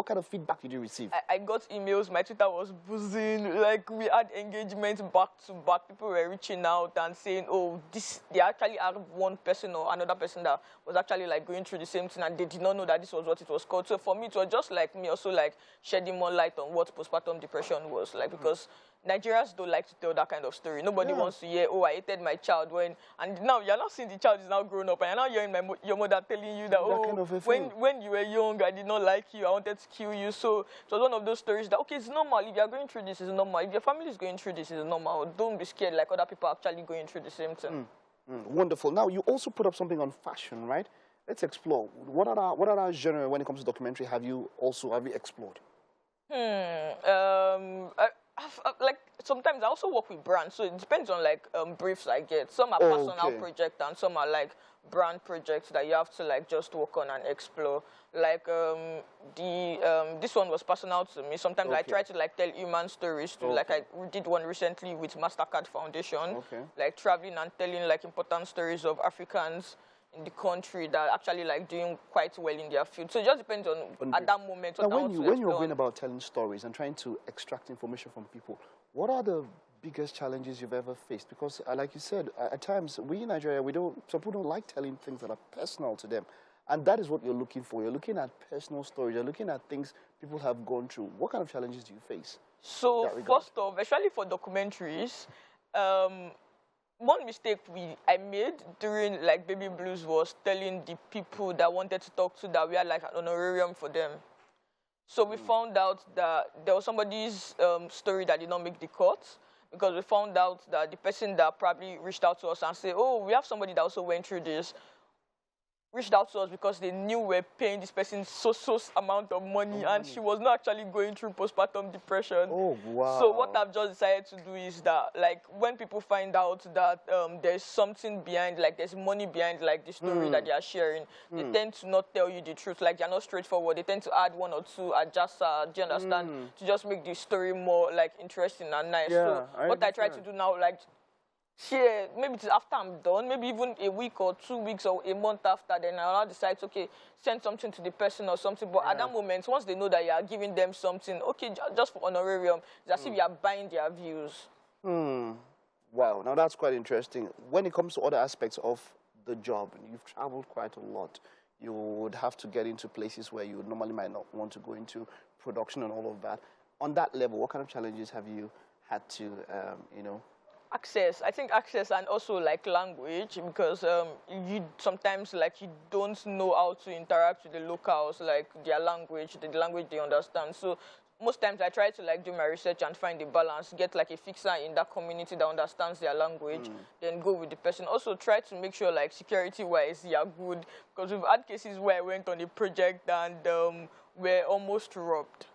kind of feedback did you receive? I got emails. My Twitter was buzzing. Like, we had engagement back to back. People were reaching out and saying, oh, they actually had one person or another person that was actually like going through the same thing, and they did not know that this was what it was called. So for me, it was just like me also like shedding more light on what postpartum depression was like, because Nigerians don't like to tell that kind of story. Nobody wants to hear, oh, I hated my child and now you're not seeing the child is now grown up, and you're now hearing your mother telling you that, kind of when you were young, I did not like you, I wanted to kill you. So it was one of those stories that, okay, it's normal. If you're going through this, it's normal. If your family is going through this, it's normal. Don't be scared like other people are actually going through the same thing. Wonderful. Now, you also put up something on fashion, right? Let's explore. What other genre, when it comes to documentary, have you explored? like sometimes I also work with brands, so it depends on like briefs I get. Some are personal projects and some are like brand projects that you have to like just work on and explore. Like this one was personal to me. Sometimes I try to like tell human stories too. Like I did one recently with MasterCard Foundation, like traveling and telling like important stories of Africans in the country that are actually like doing quite well in their field. So it just depends on at that moment. Now, when you're going about telling stories and trying to extract information from people, what are the biggest challenges you've ever faced? Because like you said, at times we in Nigeria, some people don't like telling things that are personal to them. And that is what you're looking for. You're looking at personal stories. You're looking at things people have gone through. What kind of challenges do you face? So first off, especially for documentaries, one mistake I made during like Baby Blues was telling the people that wanted to talk to that we had like an honorarium for them. So we found out that there was somebody's story that did not make the cut, because we found out that the person that probably reached out to us and said, oh, we have somebody that also went through this, reached out to us because they knew we were paying this person so amount of money, and she was not actually going through postpartum depression. Oh, wow. So what I've just decided to do is that, like, when people find out that there's something behind, like there's money behind, like the story that they are sharing, they tend to not tell you the truth. Like, they're not straightforward. They tend to add one or two adjustments, do you understand, to just make the story more, like, interesting and nice. Yeah, so what I try to do now, like, share, maybe it's after I'm done, maybe even a week or 2 weeks or a month after, then I'll decide, okay, send something to the person or something. But at that moment, once they know that you are giving them something, okay, just for honorarium, it's as if you are buying their views. Wow, now that's quite interesting. When it comes to other aspects of the job, you've traveled quite a lot. You would have to get into places where you normally might not want to go into, production and all of that. On that level, what kind of challenges have you had to, Access. I think access and also like language, because you sometimes like you don't know how to interact with the locals, like their language, the language they understand. So most times I try to like do my research and find the balance, get like a fixer in that community that understands their language, then go with the person. Also try to make sure like security-wise you are good, because we've had cases where I went on a project and we're almost robbed.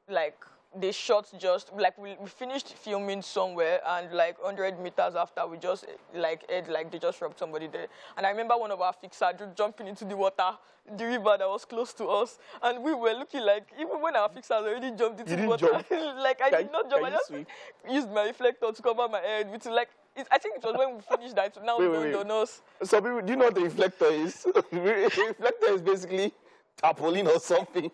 Like, they shot just, like, we finished filming somewhere, and like 100 meters after, we just, like, heard, like, they just robbed somebody there. And I remember one of our fixers jumping into the water, the river that was close to us, and we were looking like, even when our fixers already jumped into the water, like, I did not jump, I just used my reflector to cover my head, which is like, I think it was when we finished that, now we don't know. So, people, do you know what the reflector is? The reflector is basically tarpaulin or something.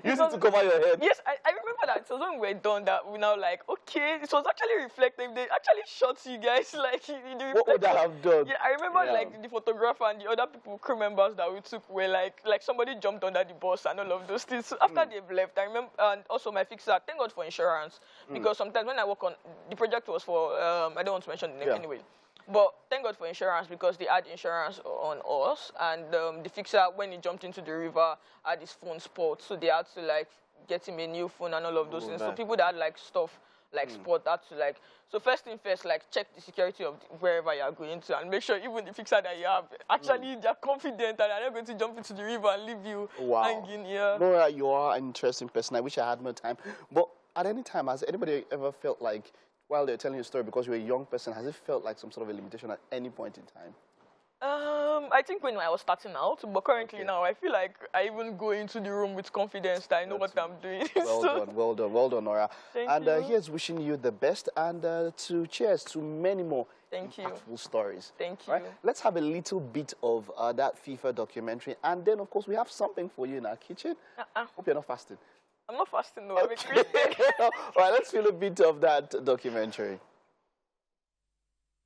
Use it to cover your head. Yes, I remember that. So when we were done that, we now like, okay, it was actually reflective. They actually shot you guys, like, the reflector. What would I have done? Yeah, I remember, like, the photographer and the other people, crew members that we took were like somebody jumped under the bus and all of those things. So after they've left, I remember, and also my fixer, thank God for insurance, because sometimes when I work on, the project was for, I don't want to mention the name anyway. But thank God for insurance, because they had insurance on us, and the fixer, when he jumped into the river, had his phone spoiled, so they had to like get him a new phone and all of those things. So people that had like stuff like sport had to like. So first thing first, like check the security of wherever you are going to, and make sure even the fixer that you have actually they're confident and they're not going to jump into the river and leave you hanging here. Nora, you are an interesting person. I wish I had more time. But at any time, has anybody ever felt like, while they're telling you a story, because you're a young person, has it felt like some sort of a limitation at any point in time? I think when I was starting out, but currently now, I feel like I even go into the room with confidence that I know what I'm doing. Well done, Nora. Thank you. Here's wishing you the best, and to cheers to many more impactful stories. Thank you. Right? Let's have a little bit of that FIFA documentary, and then, of course, we have something for you in our kitchen. Hope you're not fasting. I'm not fasting, no. I'm a Christian. All right, let's feel a bit of that documentary.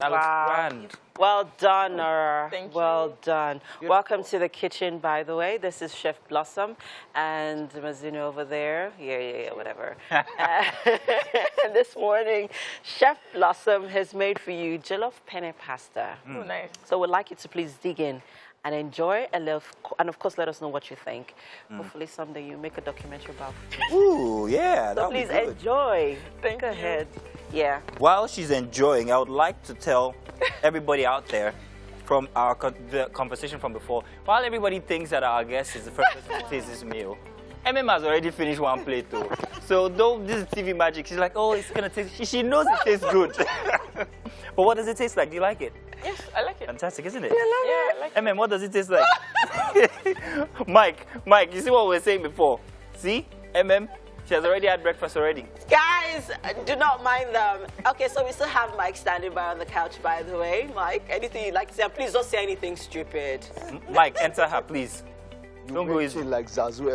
That looks grand. Well done, Nora. Thank you. Well done. Beautiful. Welcome to the kitchen, by the way. This is Chef Blossom and Mazuna over there. Yeah, whatever. This morning, Chef Blossom has made for you jollof penne pasta. Oh, nice. So we'd like you to please dig in and enjoy and of course, let us know what you think. Hopefully someday you make a documentary about it. Ooh, yeah, So please enjoy. Thank you. Go ahead. Yeah. While she's enjoying, I would like to tell everybody out there from the conversation from before, while everybody thinks that our guest is the first person to taste this meal, MM has already finished one plate though. So though this is TV magic, she's like, oh, it's gonna taste. She knows it tastes good. But what does it taste like? Do you like it? Yes, I like it. Fantastic, isn't it? Yeah, I like it. MM, what does it taste like? Mike, you see what we were saying before? See, MM, she has already had breakfast already. Guys, do not mind them. Okay, so we still have Mike standing by on the couch, by the way. Mike, anything you'd like to say? And please don't say anything stupid. Mike, enter her, please. Don't go easy. Like Zazu.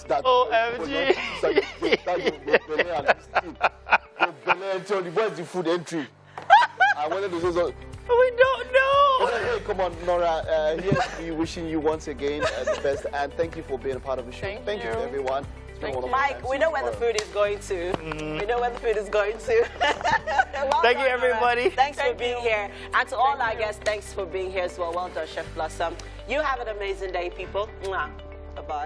That OMG. Where's the food entry? I wanted to say so. We don't know. Hey, come on, Nora. Here's me wishing you once again the best, and thank you for being a part of the show. Thank you to everyone. Mike, we know where the food is going to. We know where the food is going to. Well Thank done, you, everybody. Nora. Thanks for being here. And to all our guests, thanks for being here as well. Well done, Chef Blossom. You have an amazing day, people. Mwah. Bye-bye.